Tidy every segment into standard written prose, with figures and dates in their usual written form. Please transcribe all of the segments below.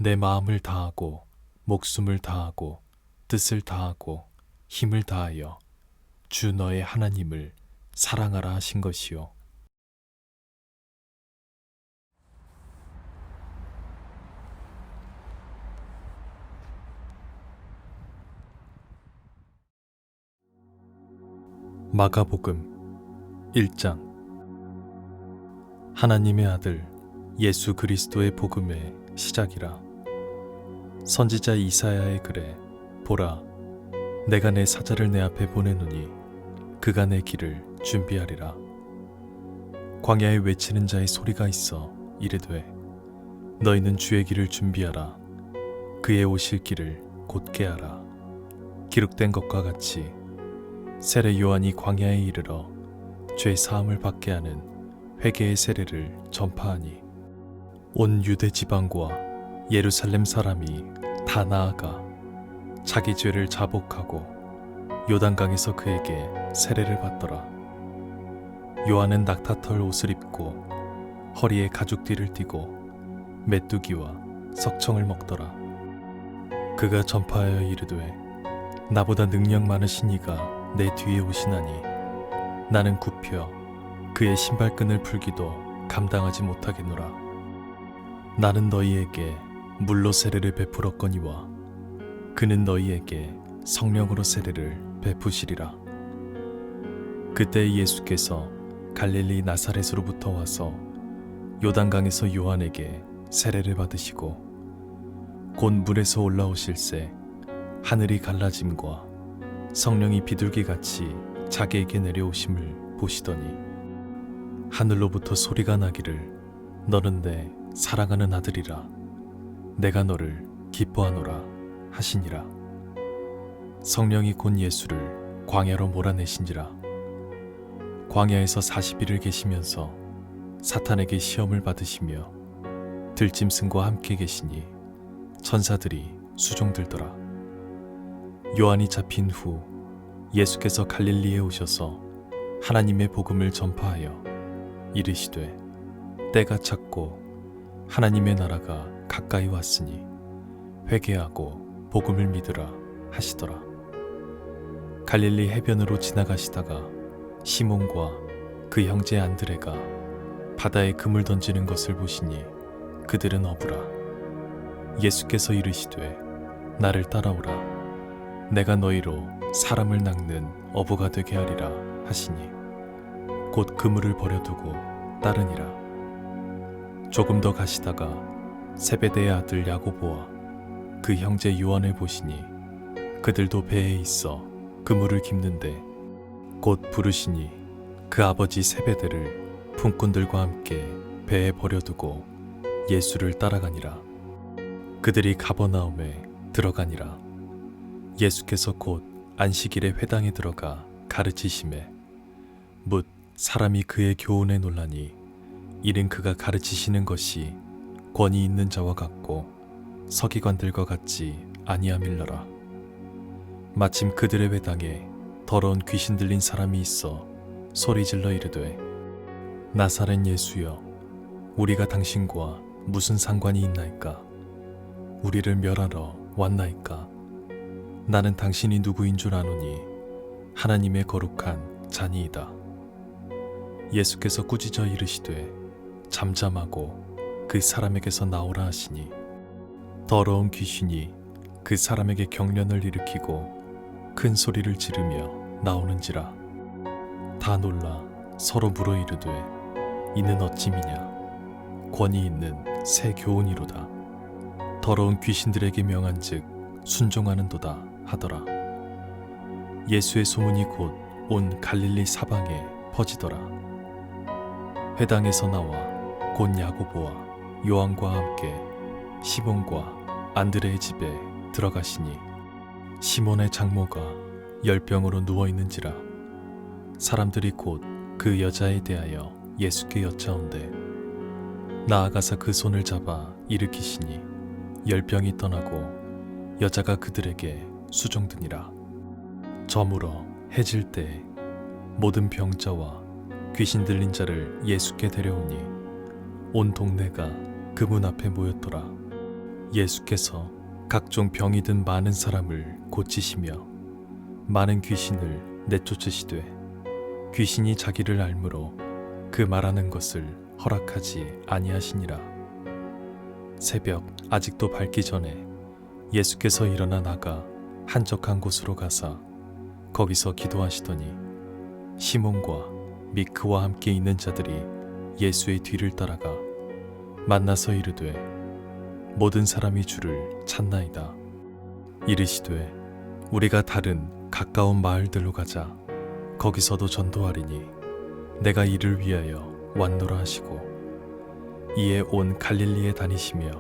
내 마음을 다하고 목숨을 다하고 뜻을 다하고 힘을 다하여 주 너의 하나님을 사랑하라 하신 것이요. 마가복음 1장. 하나님의 아들 예수 그리스도의 복음의 시작이라. 선지자 이사야의 글에 보라, 내가 내 사자를 내 앞에 보내노니 그가 내 길을 준비하리라. 광야에 외치는 자의 소리가 있어 이르되 너희는 주의 길을 준비하라. 그의 오실 길을 곧게 하라. 기록된 것과 같이 세례 요한이 광야에 이르러 죄 사함을 받게 하는 회개의 세례를 전파하니 온 유대 지방과 예루살렘 사람이 다 나아가 자기 죄를 자복하고 요단강에서 그에게 세례를 받더라. 요한은 낙타털 옷을 입고 허리에 가죽띠를 띠고 메뚜기와 석청을 먹더라. 그가 전파하여 이르되 나보다 능력 많으신 이가 내 뒤에 오시나니 나는 굽혀 그의 신발끈을 풀기도 감당하지 못하겠노라. 나는 너희에게 물로 세례를 베풀었거니와 그는 너희에게 성령으로 세례를 베푸시리라. 그때 예수께서 갈릴리 나사렛으로부터 와서 요단강에서 요한에게 세례를 받으시고 곧 물에서 올라오실새 하늘이 갈라짐과 성령이 비둘기같이 자기에게 내려오심을 보시더니 하늘로부터 소리가 나기를 너는 내 사랑하는 아들이라 내가 너를 기뻐하노라 하시니라. 성령이 곧 예수를 광야로 몰아내신지라. 광야에서 40일을 계시면서 사탄에게 시험을 받으시며 들짐승과 함께 계시니 천사들이 수종들더라. 요한이 잡힌 후 예수께서 갈릴리에 오셔서 하나님의 복음을 전파하여 이르시되 때가 찼고 하나님의 나라가 가까이 왔으니 회개하고 복음을 믿으라 하시더라. 갈릴리 해변으로 지나가시다가 시몬과 그 형제 안드레가 바다에 그물 던지는 것을 보시니 그들은 어부라. 예수께서 이르시되 나를 따라오라. 내가 너희로 사람을 낚는 어부가 되게 하리라 하시니 곧 그물을 버려두고 따르니라. 조금 더 가시다가 세베대의 아들 야고보와 그 형제 요한을 보시니 그들도 배에 있어 그물을 깁는데 곧 부르시니 그 아버지 세베대를 품꾼들과 함께 배에 버려두고 예수를 따라가니라. 그들이 가버나움에 들어가니라. 예수께서 곧 안식일에 회당에 들어가 가르치심에 뭇 사람이 그의 교훈에 놀라니 이는 그가 가르치시는 것이 권위 있는 자와 같고 서기관들과 같지 아니함일러라. 마침 그들의 회당에 더러운 귀신 들린 사람이 있어 소리질러 이르되 나사렛 예수여 우리가 당신과 무슨 상관이 있나이까? 우리를 멸하러 왔나이까? 나는 당신이 누구인 줄 아노니 하나님의 거룩한 자니이다. 예수께서 꾸짖어 이르시되 잠잠하고 그 사람에게서 나오라 하시니 더러운 귀신이 그 사람에게 경련을 일으키고 큰 소리를 지르며 나오는지라. 다 놀라 서로 물어 이르되 이는 어찌미냐? 권위 있는 새 교훈이로다. 더러운 귀신들에게 명한즉 순종하는도다 하더라. 예수의 소문이 곧 온 갈릴리 사방에 퍼지더라. 회당에서 나와 곧 야고보와 요한과 함께 시몬과 안드레의 집에 들어가시니 시몬의 장모가 열병으로 누워있는지라. 사람들이 곧 그 여자에 대하여 예수께 여짜온대 나아가서 그 손을 잡아 일으키시니 열병이 떠나고 여자가 그들에게 수종드니라. 저물어 해질 때 모든 병자와 귀신 들린 자를 예수께 데려오니 온 동네가 그 문 앞에 모였더라. 예수께서 각종 병이 든 많은 사람을 고치시며 많은 귀신을 내쫓으시되 귀신이 자기를 알므로 그 말하는 것을 허락하지 아니하시니라. 새벽 아직도 밝기 전에 예수께서 일어나 나가 한적한 곳으로 가사 거기서 기도하시더니 시몬과 및 그와 함께 있는 자들이 예수의 뒤를 따라가 만나서 이르되 모든 사람이 주를 찾나이다. 이르시되 우리가 다른 가까운 마을들로 가자. 거기서도 전도하리니 내가 이를 위하여 왔노라 하시고 이에 온 갈릴리에 다니시며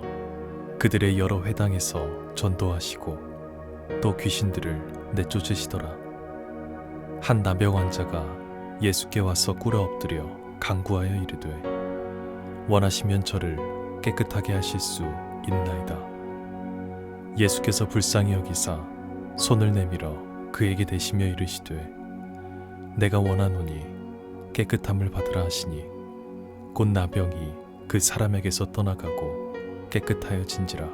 그들의 여러 회당에서 전도하시고 또 귀신들을 내쫓으시더라. 한 나병 환자가 예수께 와서 꿇어 엎드려 간구하여 이르되 원하시면 저를 깨끗하게 하실 수 있나이다. 예수께서 불쌍히 여기사 손을 내밀어 그에게 대시며 이르시되 내가 원하노니 깨끗함을 받으라 하시니 곧 나병이 그 사람에게서 떠나가고 깨끗하여진지라.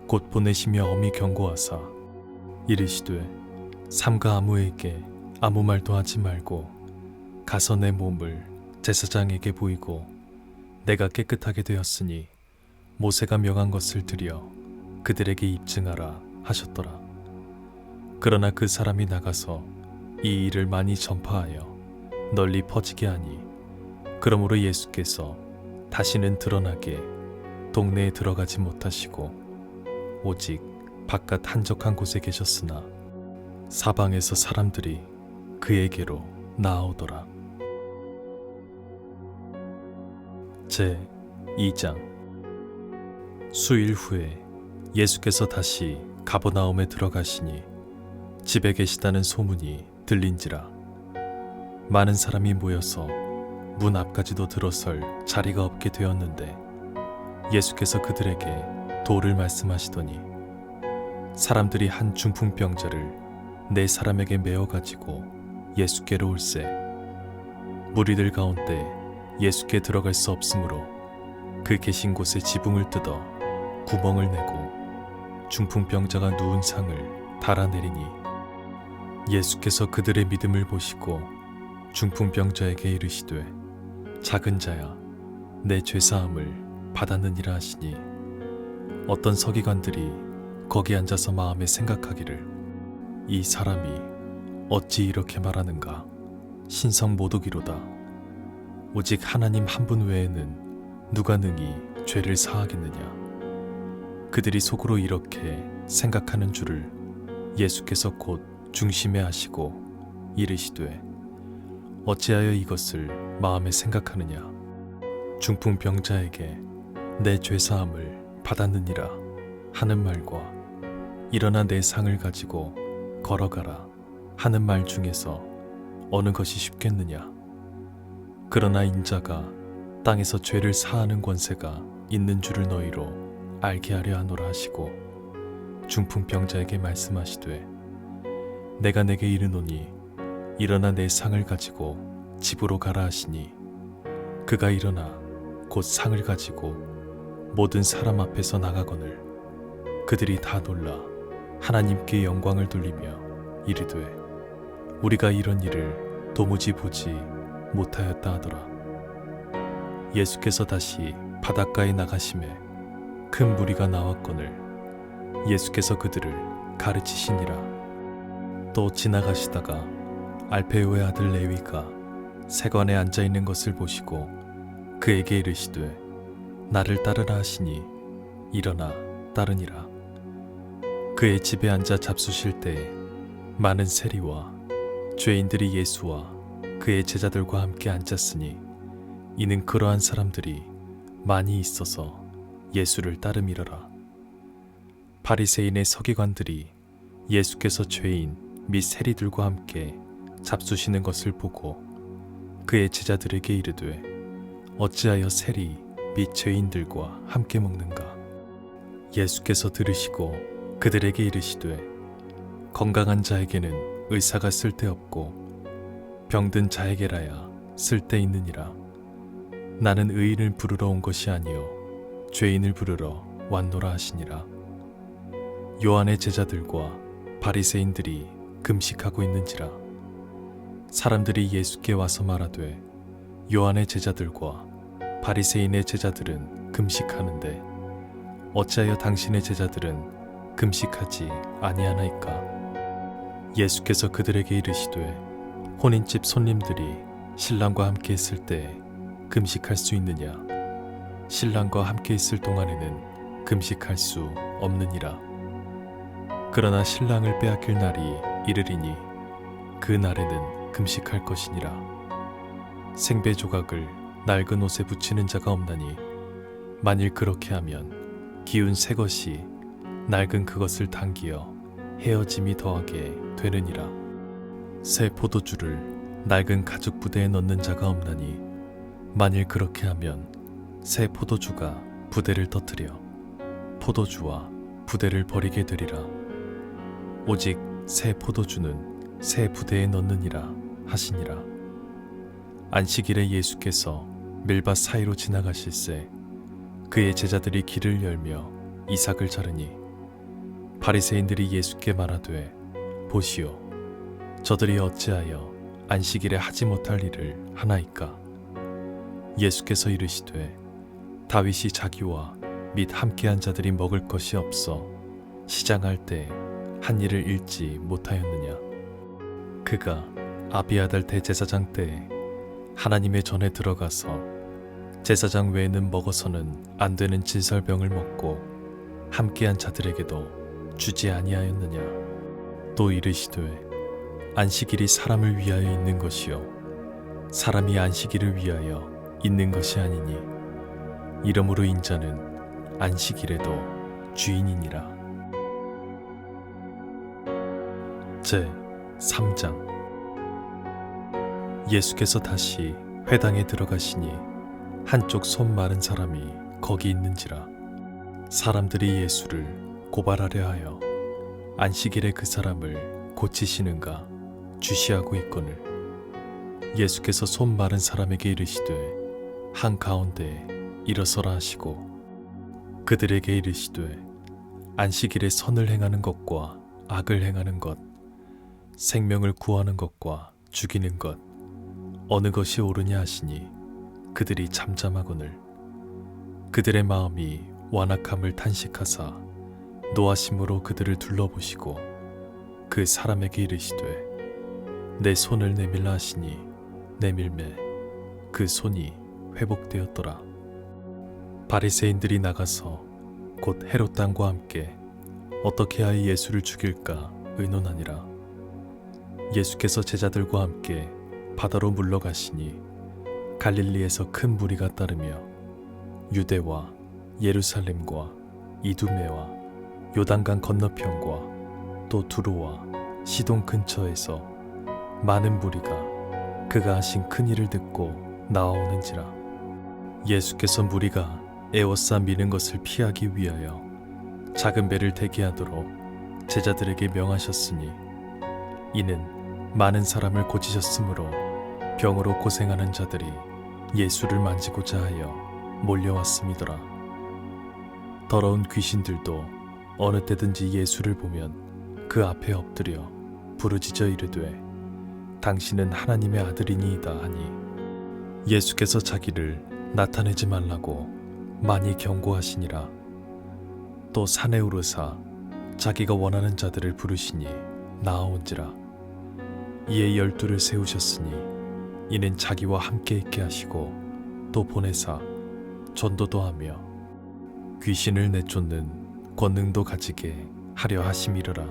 곧 보내시며 엄히 경고하사 이르시되 삼가 아무에게 아무 말도 하지 말고 가서 내 몸을 제사장에게 보이고 내가 깨끗하게 되었으니 모세가 명한 것을 드려 그들에게 입증하라 하셨더라. 그러나 그 사람이 나가서 이 일을 많이 전파하여 널리 퍼지게 하니 그러므로 예수께서 다시는 드러나게 동네에 들어가지 못하시고 오직 바깥 한적한 곳에 계셨으나 사방에서 사람들이 그에게로 나아오더라. 제 2장. 수일 후에 예수께서 다시 가버나움에 들어가시니 집에 계시다는 소문이 들린지라. 많은 사람이 모여서 문 앞까지도 들어설 자리가 없게 되었는데 예수께서 그들에게 도를 말씀하시더니 사람들이 한 중풍병자를 네 사람에게 메어 가지고 예수께로 올세. 무리들 가운데 예수께 들어갈 수 없으므로 그 계신 곳에 지붕을 뜯어 구멍을 내고 중풍병자가 누운 상을 달아내리니 예수께서 그들의 믿음을 보시고 중풍병자에게 이르시되 작은 자야 내 죄사함을 받았느니라 하시니 어떤 서기관들이 거기 앉아서 마음에 생각하기를 이 사람이 어찌 이렇게 말하는가 신성 모독이로다. 오직 하나님 한 분 외에는 누가 능히 죄를 사하겠느냐. 그들이 속으로 이렇게 생각하는 줄을 예수께서 곧 중심에 하시고 이르시되 어찌하여 이것을 마음에 생각하느냐. 중풍병자에게 내 죄사함을 받았느니라 하는 말과 일어나 내 상을 가지고 걸어가라 하는 말 중에서 어느 것이 쉽겠느냐. 그러나 인자가 땅에서 죄를 사하는 권세가 있는 줄을 너희로 알게 하려 하노라 하시고 중풍병자에게 말씀하시되 내가 내게 이르노니 일어나 내 상을 가지고 집으로 가라 하시니 그가 일어나 곧 상을 가지고 모든 사람 앞에서 나가거늘 그들이 다 놀라 하나님께 영광을 돌리며 이르되 우리가 이런 일을 도무지 보지 못하였다 하더라. 예수께서 다시 바닷가에 나가심에 큰 무리가 나왔거늘 예수께서 그들을 가르치시니라. 또 지나가시다가 알페오의 아들 레위가 세관에 앉아 있는 것을 보시고 그에게 이르시되 나를 따르라 하시니 일어나 따르니라. 그의 집에 앉아 잡수실 때에 많은 세리와 죄인들이 예수와 그의 제자들과 함께 앉았으니 이는 그러한 사람들이 많이 있어서 예수를 따름이러라. 바리새인의 서기관들이 예수께서 죄인 및 세리들과 함께 잡수시는 것을 보고 그의 제자들에게 이르되 어찌하여 세리 및 죄인들과 함께 먹는가. 예수께서 들으시고 그들에게 이르시되 건강한 자에게는 의사가 쓸데없고 병든 자에게라야 쓸데있느니라. 나는 의인을 부르러 온 것이 아니요 죄인을 부르러 왔노라 하시니라. 요한의 제자들과 바리새인들이 금식하고 있는지라. 사람들이 예수께 와서 말하되 요한의 제자들과 바리새인의 제자들은 금식하는데 어찌하여 당신의 제자들은 금식하지 아니하나이까? 예수께서 그들에게 이르시되 혼인집 손님들이 신랑과 함께 있을 때 금식할 수 있느냐? 신랑과 함께 있을 동안에는 금식할 수 없느니라. 그러나 신랑을 빼앗길 날이 이르리니 그 날에는 금식할 것이니라. 생배 조각을 낡은 옷에 붙이는 자가 없나니 만일 그렇게 하면 기운 새 것이 낡은 그것을 당기어 헤어짐이 더하게 되느니라. 새 포도주를 낡은 가죽 부대에 넣는 자가 없나니 만일 그렇게 하면 새 포도주가 부대를 터뜨려 포도주와 부대를 버리게 되리라. 오직 새 포도주는 새 부대에 넣느니라 하시니라. 안식일에 예수께서 밀밭 사이로 지나가실새 그의 제자들이 길을 열며 이삭을 자르니 바리새인들이 예수께 말하되 보시오, 저들이 어찌하여 안식일에 하지 못할 일을 하나이까? 예수께서 이르시되 다윗이 자기와 및 함께한 자들이 먹을 것이 없어 시장할 때 한 일을 잃지 못하였느냐? 그가 아비아달 대제사장 때에 하나님의 전에 들어가서 제사장 외에는 먹어서는 안 되는 진설병을 먹고 함께한 자들에게도 주지 아니하였느냐? 또 이르시되 안식일이 사람을 위하여 있는 것이요 사람이 안식일을 위하여 있는 것이 아니니 이러므로 인자는 안식일에도 주인이니라. 제 3장. 예수께서 다시 회당에 들어가시니 한쪽 손 마른 사람이 거기 있는지라. 사람들이 예수를 고발하려 하여 안식일에 그 사람을 고치시는가 주시하고 있거늘 예수께서 손 마른 사람에게 이르시되 한가운데에 일어서라 하시고 그들에게 이르시되 안식일에 선을 행하는 것과 악을 행하는 것 생명을 구하는 것과 죽이는 것 어느 것이 옳으냐 하시니 그들이 잠잠하거늘 그들의 마음이 완악함을 탄식하사 노하심으로 그들을 둘러보시고 그 사람에게 이르시되 내 손을 내밀라 하시니 내밀매 그 손이 회복되었더라. 바리새인들이 나가서 곧 헤롯 왕과 함께 어떻게 하여 예수를 죽일까 의논하니라. 예수께서 제자들과 함께 바다로 물러가시니 갈릴리에서 큰 무리가 따르며 유대와 예루살렘과 이두메와 요단강 건너편과 또 두로와 시돈 근처에서 많은 무리가 그가 하신 큰 일을 듣고 나아오는지라. 예수께서 무리가 에워싸 미는 것을 피하기 위하여 작은 배를 대기하도록 제자들에게 명하셨으니 이는 많은 사람을 고치셨으므로 병으로 고생하는 자들이 예수를 만지고자 하여 몰려왔음이더라. 더러운 귀신들도 어느 때든지 예수를 보면 그 앞에 엎드려 부르짖어 이르되 당신은 하나님의 아들이니이다 하니 예수께서 자기를 나타내지 말라고 많이 경고하시니라. 또 산에 오르사 자기가 원하는 자들을 부르시니 나아온지라. 이에 12를 세우셨으니 이는 자기와 함께 있게 하시고 또 보내사 전도도 하며 귀신을 내쫓는 권능도 가지게 하려 하심이로라.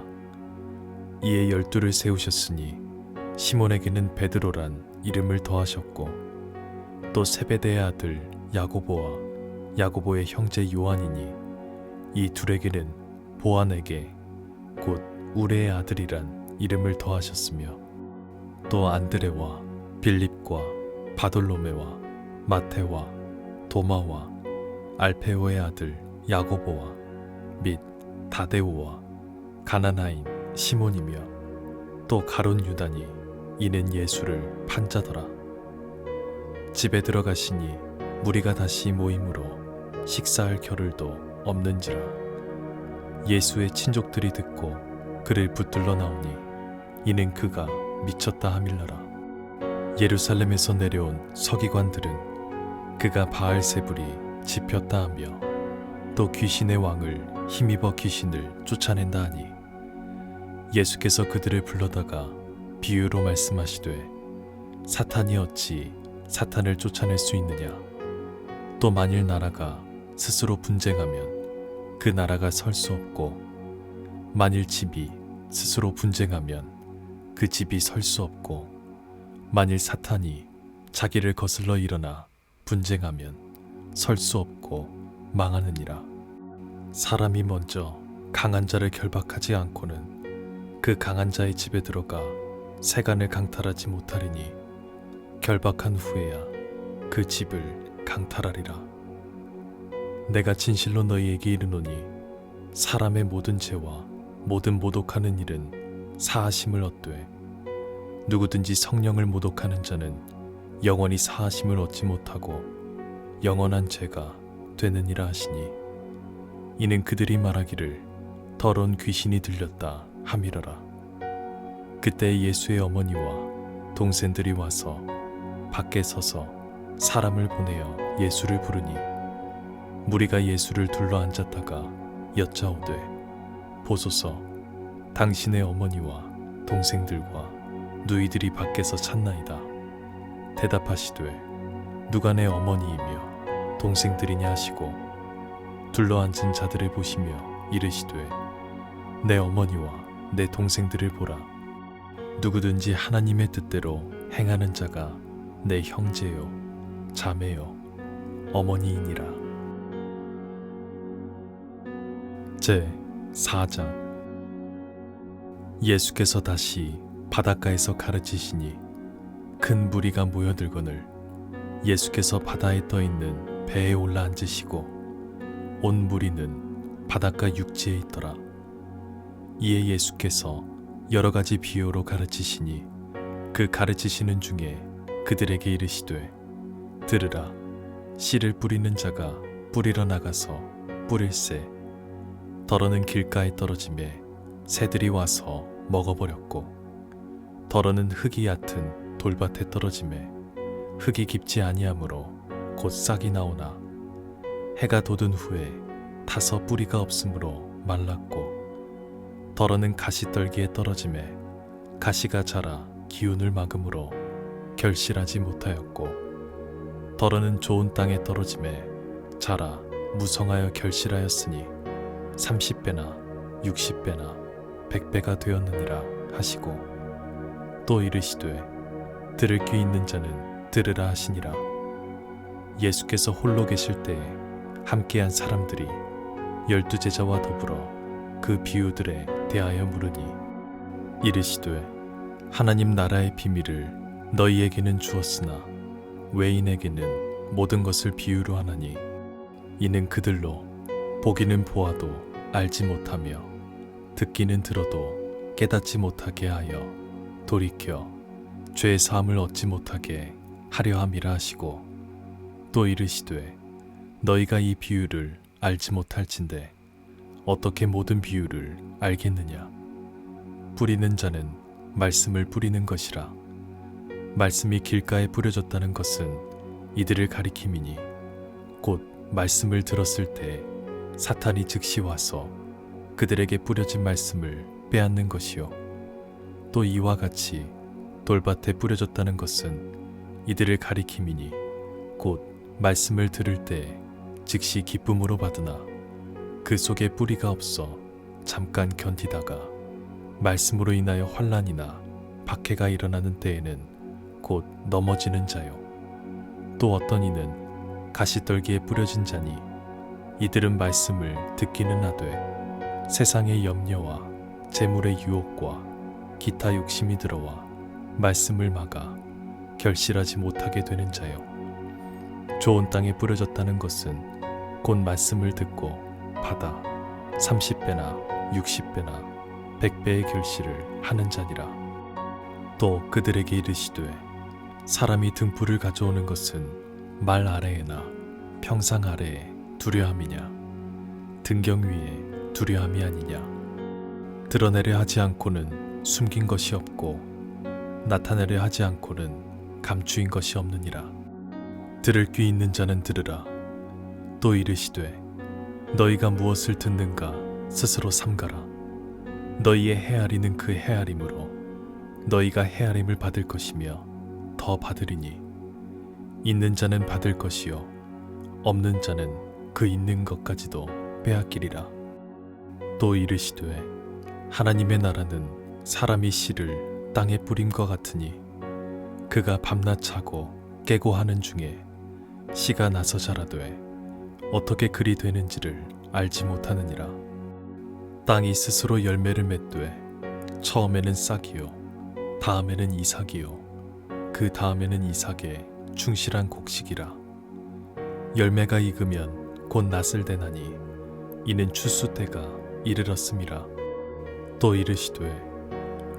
이에 12를 세우셨으니 시몬에게는 베드로란 이름을 더하셨고 또 세베대의 아들 야고보와 야고보의 형제 요한이니 이 둘에게는 보아네게 곧 우레의 아들이란 이름을 더하셨으며 또 안드레와 빌립과 바돌로메와 마테와 도마와 알페오의 아들 야고보와 및 다데오와 가나나인 시몬이며 또 가룟 유다니 이는 예수를 판자더라. 집에 들어가시니 무리가 다시 모이므로 식사할 겨를도 없는지라. 예수의 친족들이 듣고 그를 붙들러 나오니 이는 그가 미쳤다 함일러라. 예루살렘에서 내려온 서기관들은 그가 바알세불이 집혔다 하며 또 귀신의 왕을 힘입어 귀신을 쫓아낸다 하니 예수께서 그들을 불러다가 비유로 말씀하시되 사탄이 어찌 사탄을 쫓아낼 수 있느냐. 또 만일 나라가 스스로 분쟁하면 그 나라가 설 수 없고 만일 집이 스스로 분쟁하면 그 집이 설 수 없고 만일 사탄이 자기를 거슬러 일어나 분쟁하면 설 수 없고 망하느니라. 사람이 먼저 강한 자를 결박하지 않고는 그 강한 자의 집에 들어가 세간을 강탈하지 못하리니 결박한 후에야 그 집을 강탈하리라. 내가 진실로 너희에게 이르노니 사람의 모든 죄와 모든 모독하는 일은 사하심을 얻되 누구든지 성령을 모독하는 자는 영원히 사하심을 얻지 못하고 영원한 죄가 되느니라 하시니 이는 그들이 말하기를 더러운 귀신이 들렸다 함이러라. 그때 예수의 어머니와 동생들이 와서 밖에 서서 사람을 보내어 예수를 부르니 무리가 예수를 둘러 앉았다가 여짜오되 보소서 당신의 어머니와 동생들과 누이들이 밖에서 찾나이다. 대답하시되 누가 내 어머니이며 동생들이냐 하시고 둘러앉은 자들을 보시며 이르시되 내 어머니와 내 동생들을 보라. 누구든지 하나님의 뜻대로 행하는 자가 내 형제요 자매요 어머니이니라. 제 4장. 예수께서 다시 바닷가에서 가르치시니 큰 무리가 모여들거늘 예수께서 바다에 떠있는 배에 올라 앉으시고 온 무리는 바닷가 육지에 있더라. 이에 예수께서 여러 가지 비유로 가르치시니 그 가르치시는 중에 그들에게 이르시되 들으라. 씨를 뿌리는 자가 뿌리러 나가서 뿌릴새 더러는 길가에 떨어지매 새들이 와서 먹어버렸고 더러는 흙이 얕은 돌밭에 떨어지매 흙이 깊지 아니하므로 곧 싹이 나오나 해가 돋은 후에 타서 뿌리가 없으므로 말랐고 더러는 가시떨기에 떨어지매 가시가 자라 기운을 막음으로 결실하지 못하였고 더러는 좋은 땅에 떨어지매 자라 무성하여 결실하였으니 30배나 60배나 100배가 되었느니라 하시고 또 이르시되 들을 귀 있는 자는 들으라 하시니라. 예수께서 홀로 계실 때에 함께한 사람들이 12 제자와 더불어 그 비유들에 대하여 물으니 이르시되 하나님 나라의 비밀을 너희에게는 주었으나 외인에게는 모든 것을 비유로 하나니 이는 그들로 보기는 보아도 알지 못하며 듣기는 들어도 깨닫지 못하게 하여 돌이켜 죄 사함을 얻지 못하게 하려 함이라 하시고 또 이르시되 너희가 이 비유를 알지 못할진대 어떻게 모든 비유를 알겠느냐. 뿌리는 자는 말씀을 뿌리는 것이라. 말씀이 길가에 뿌려졌다는 것은 이들을 가리킴이니 곧 말씀을 들었을 때 사탄이 즉시 와서 그들에게 뿌려진 말씀을 빼앗는 것이요 또 이와 같이 돌밭에 뿌려졌다는 것은 이들을 가리킴이니 곧 말씀을 들을 때 즉시 기쁨으로 받으나 그 속에 뿌리가 없어 잠깐 견디다가 말씀으로 인하여 환난이나 박해가 일어나는 때에는 곧 넘어지는 자요 또 어떤 이는 가시떨기에 뿌려진 자니 이들은 말씀을 듣기는 하되 세상의 염려와 재물의 유혹과 기타 욕심이 들어와 말씀을 막아 결실하지 못하게 되는 자요 좋은 땅에 뿌려졌다는 것은 곧 말씀을 듣고 받아 30배나 60배나 100배의 결실을 하는 자니라. 또 그들에게 이르시되 사람이 등불을 가져오는 것은 말 아래에나 평상 아래에 두려 함이냐. 등경 위에 두려함이 아니냐. 드러내려 하지 않고는 숨긴 것이 없고 나타내려 하지 않고는 감추인 것이 없느니라. 들을 귀 있는 자는 들으라. 또 이르시되 너희가 무엇을 듣는가 스스로 삼가라. 너희의 헤아리는 그 헤아림으로 너희가 헤아림을 받을 것이며 더 받으리니 있는 자는 받을 것이요 없는 자는 그 있는 것까지도 빼앗기리라. 또 이르시되 하나님의 나라는 사람이 씨를 땅에 뿌림과 같으니 그가 밤낮 자고 깨고 하는 중에 씨가 나서 자라되 어떻게 그리 되는지를 알지 못하느니라. 땅이 스스로 열매를 맺되 처음에는 싹이요 다음에는 이삭이요 그 다음에는 이삭의 충실한 곡식이라. 열매가 익으면 곧 낫을 대나니 이는 추수 때가 이르렀음이라. 또 이르시되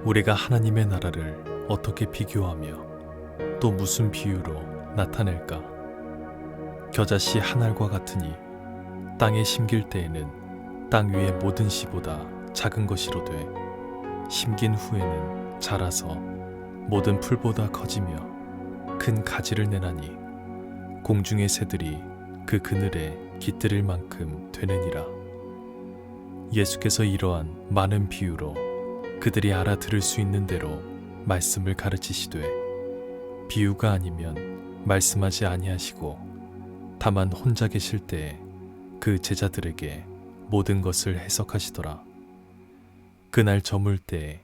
우리가 하나님의 나라를 어떻게 비교하며 또 무슨 비유로 나타낼까. 겨자씨 한 알과 같으니 땅에 심길 때에는 땅 위의 모든 씨보다 작은 것이로되 심긴 후에는 자라서 모든 풀보다 커지며 큰 가지를 내나니 공중의 새들이 그 그늘에 깃들일 만큼 되느니라. 예수께서 이러한 많은 비유로 그들이 알아들을 수 있는 대로 말씀을 가르치시되 비유가 아니면 말씀하지 아니하시고 다만 혼자 계실 때에 그 제자들에게 모든 것을 해석하시더라. 그날 저물 때에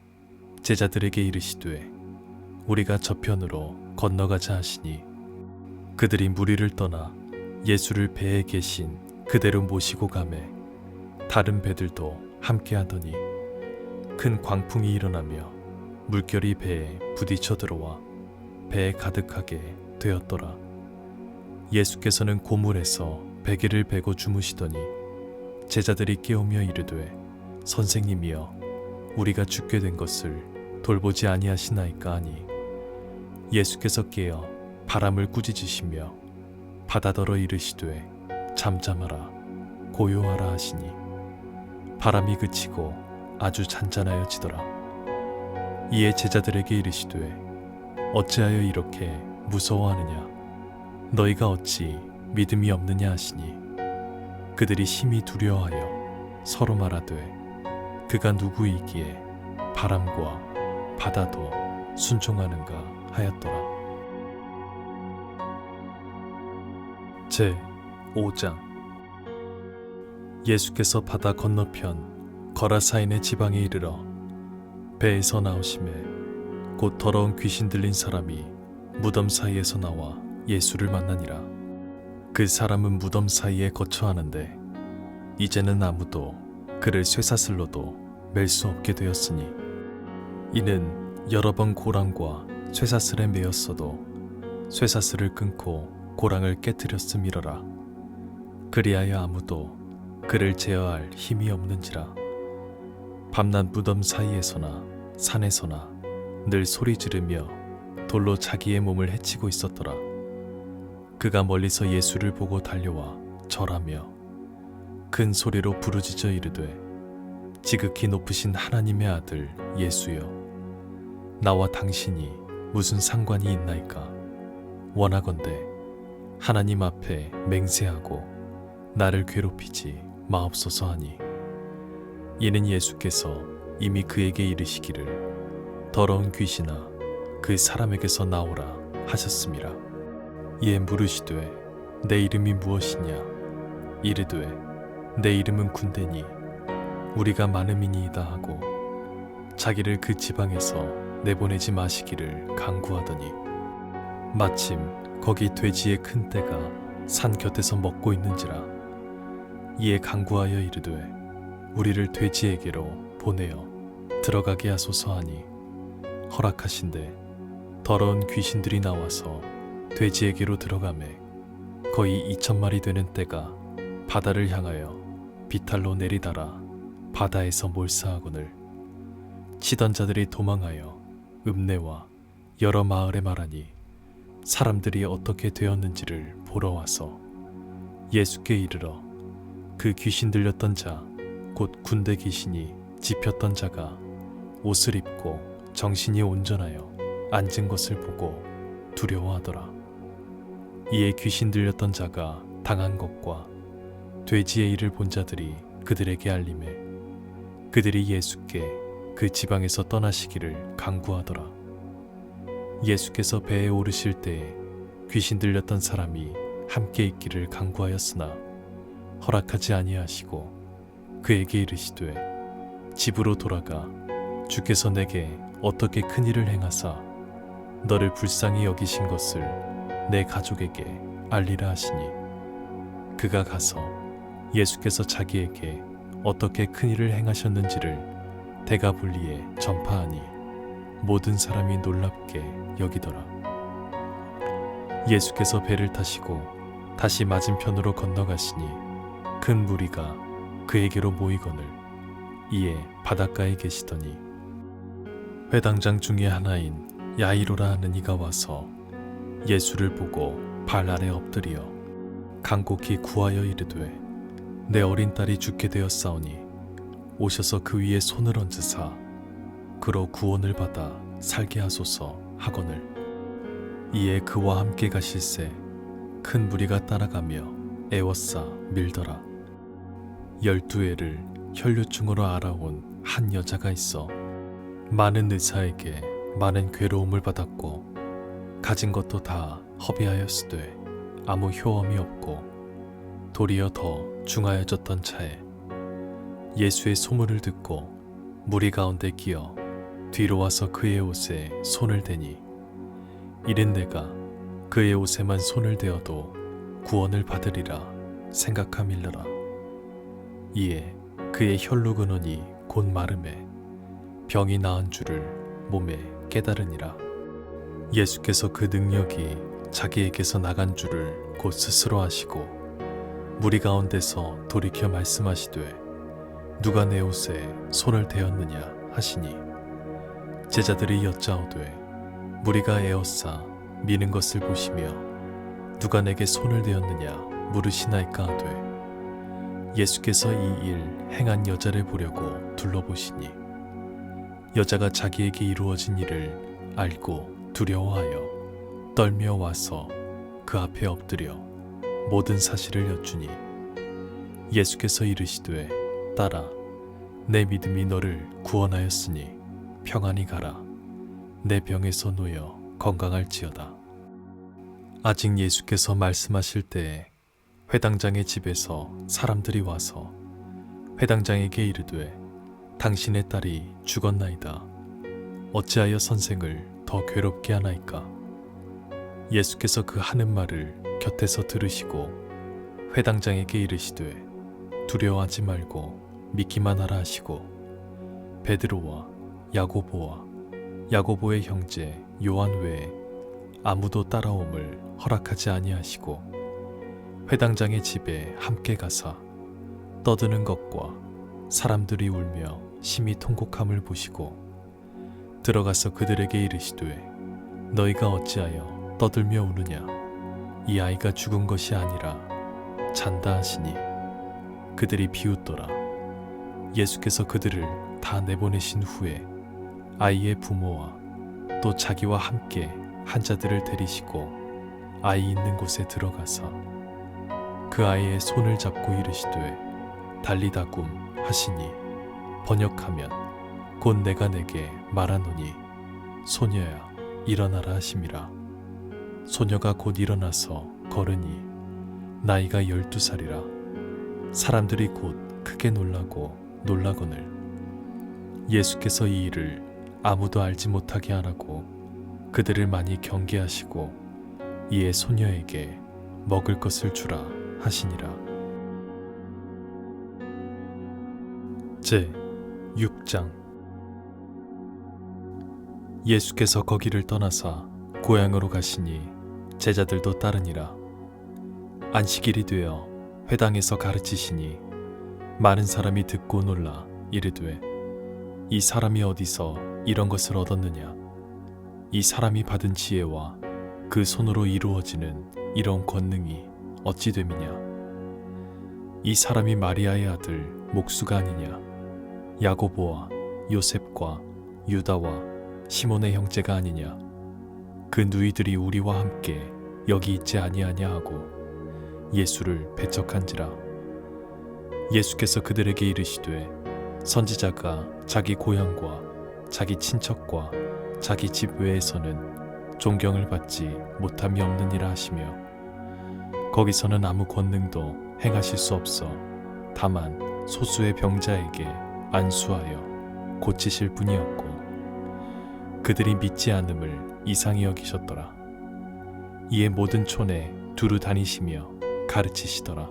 제자들에게 이르시되 우리가 저편으로 건너가자 하시니 그들이 무리를 떠나 예수를 배에 계신 그대로 모시고 가매 다른 배들도 함께 하더니 큰 광풍이 일어나며 물결이 배에 부딪혀 들어와 배에 가득하게 되었더라. 예수께서는 고물에서 베개를 베고 주무시더니 제자들이 깨우며 이르되 선생님이여 우리가 죽게 된 것을 돌보지 아니하시나이까 하니 예수께서 깨어 바람을 꾸짖으시며 바다더러 이르시되 잠잠하라 고요하라 하시니 바람이 그치고 아주 잔잔하여지더라. 이에 제자들에게 이르시되 어찌하여 이렇게 무서워하느냐. 너희가 어찌 믿음이 없느냐 하시니 그들이 심히 두려워하여 서로 말하되 그가 누구이기에 바람과 바다도 순종하는가 하였더라. 제 5장. 예수께서 바다 건너편 거라사인의 지방에 이르러 배에서 나오심에 곧 더러운 귀신 들린 사람이 무덤 사이에서 나와 예수를 만나니라. 그 사람은 무덤 사이에 거처하는데 이제는 아무도 그를 쇠사슬로도 맬 수 없게 되었으니 이는 여러 번 고랑과 쇠사슬에 매였어도 쇠사슬을 끊고 고랑을 깨뜨렸음이러라. 그리하여 아무도 그를 제어할 힘이 없는지라. 밤낮 무덤 사이에서나 산에서나 늘 소리 지르며 돌로 자기의 몸을 해치고 있었더라. 그가 멀리서 예수를 보고 달려와 절하며 큰 소리로 부르짖어 이르되 지극히 높으신 하나님의 아들 예수여 나와 당신이 무슨 상관이 있나이까. 원하건대 하나님 앞에 맹세하고 나를 괴롭히지 마옵소서 하니 이는 예수께서 이미 그에게 이르시기를 더러운 귀신아 그 사람에게서 나오라 하셨음이라. 이에 물으시되 내 이름이 무엇이냐. 이르되 내 이름은 군대니 우리가 많음이니이다 하고 자기를 그 지방에서 내보내지 마시기를 간구하더니 마침 거기 돼지의 큰 떼가 산 곁에서 먹고 있는지라. 이에 간구하여 이르되 우리를 돼지에게로 보내어 들어가게 하소서 하니 허락하신대 더러운 귀신들이 나와서 돼지에게로 들어가매 거의 2,000마리 되는 떼가 바다를 향하여 비탈로 내리달아 바다에서 몰사하거늘 치던 자들이 도망하여 읍내와 여러 마을에 말하니 사람들이 어떻게 되었는지를 보러 와서 예수께 이르러 그 귀신 들렸던 자 곧 군대 귀신이 집혔던 자가 옷을 입고 정신이 온전하여 앉은 것을 보고 두려워하더라. 이에 귀신 들렸던 자가 당한 것과 돼지의 일을 본 자들이 그들에게 알림해 그들이 예수께 그 지방에서 떠나시기를 간구하더라. 예수께서 배에 오르실 때에 귀신 들렸던 사람이 함께 있기를 간구하였으나 허락하지 아니하시고 그에게 이르시되 집으로 돌아가 주께서 내게 어떻게 큰 일을 행하사 너를 불쌍히 여기신 것을 내 가족에게 알리라 하시니 그가 가서 예수께서 자기에게 어떻게 큰 일을 행하셨는지를 대가분리에 전파하니 모든 사람이 놀랍게 여기더라. 예수께서 배를 타시고 다시 맞은편으로 건너가시니 큰 무리가 그에게로 모이거늘 이에 바닷가에 계시더니 회당장 중에 하나인 야이로라 하는 이가 와서 예수를 보고 발 아래 엎드려 간곡히 구하여 이르되 내 어린 딸이 죽게 되었사오니 오셔서 그 위에 손을 얹으사 그로 구원을 받아 살게 하소서 하거늘 이에 그와 함께 가실새 큰 무리가 따라가며 애워싸 밀더라. 12해를 혈류증으로 알아온 한 여자가 있어 많은 의사에게 많은 괴로움을 받았고 가진 것도 다 허비하였으되 아무 효험이 없고 도리어 더 중하여졌던 차에 예수의 소문을 듣고 무리 가운데 끼어 뒤로 와서 그의 옷에 손을 대니 이른 내가 그의 옷에만 손을 대어도 구원을 받으리라 생각함일러라. 이에 그의 혈루 근원이 곧 마름에 병이 나은 줄을 몸에 깨달으니라. 예수께서 그 능력이 자기에게서 나간 줄을 곧 스스로 아시고 무리 가운데서 돌이켜 말씀하시되 누가 내 옷에 손을 대었느냐 하시니 제자들이 여짜오되 무리가 에워싸 미는 것을 보시며 누가 내게 손을 대었느냐 물으시나이까 하되 예수께서 이 일 행한 여자를 보려고 둘러보시니 여자가 자기에게 이루어진 일을 알고 두려워하여 떨며 와서 그 앞에 엎드려 모든 사실을 여쭈니 예수께서 이르시되 딸아 내 믿음이 너를 구원하였으니 평안히 가라 내 병에서 놓여 건강할지어다. 아직 예수께서 말씀하실 때에 회당장의 집에서 사람들이 와서 회당장에게 이르되 당신의 딸이 죽었나이다. 어찌하여 선생을 더 괴롭게 하나이까? 예수께서 그 하는 말을 곁에서 들으시고 회당장에게 이르시되 두려워하지 말고 믿기만 하라 하시고 베드로와 야고보와 야고보의 형제 요한 외에 아무도 따라옴을 허락하지 아니하시고 회당장의 집에 함께 가사 떠드는 것과 사람들이 울며 심히 통곡함을 보시고 들어가서 그들에게 이르시되 너희가 어찌하여 떠들며 우느냐 이 아이가 죽은 것이 아니라 잔다 하시니 그들이 비웃더라. 예수께서 그들을 다 내보내신 후에 아이의 부모와 또 자기와 함께 환자들을 데리시고 아이 있는 곳에 들어가서 그 아이의 손을 잡고 이르시되 달리다굼 하시니 번역하면 곧 내가 내게 말하노니 소녀야 일어나라 하심이라. 소녀가 곧 일어나서 걸으니 나이가 12살이라. 사람들이 곧 크게 놀라고 놀라거늘 예수께서 이 일을 아무도 알지 못하게 하라고 그들을 많이 경계하시고 이에 소녀에게 먹을 것을 주라 하시니라. 제 6장. 예수께서 거기를 떠나사 고향으로 가시니 제자들도 따르니라. 안식일이 되어 회당에서 가르치시니 많은 사람이 듣고 놀라 이르되 이 사람이 어디서 이런 것을 얻었느냐? 이 사람이 받은 지혜와 그 손으로 이루어지는 이런 권능이 어찌 됨이냐? 이 사람이 마리아의 아들 목수가 아니냐? 야고보와 요셉과 유다와 시몬의 형제가 아니냐? 그 누이들이 우리와 함께 여기 있지 아니하냐 하고 예수를 배척한지라. 예수께서 그들에게 이르시되 선지자가 자기 고향과 자기 친척과 자기 집 외에서는 존경을 받지 못함이 없느니라 하시며 거기서는 아무 권능도 행하실 수 없어 다만 소수의 병자에게 안수하여 고치실 뿐이었고 그들이 믿지 않음을 이상히 여기셨더라. 이에 모든 촌에 두루 다니시며 가르치시더라.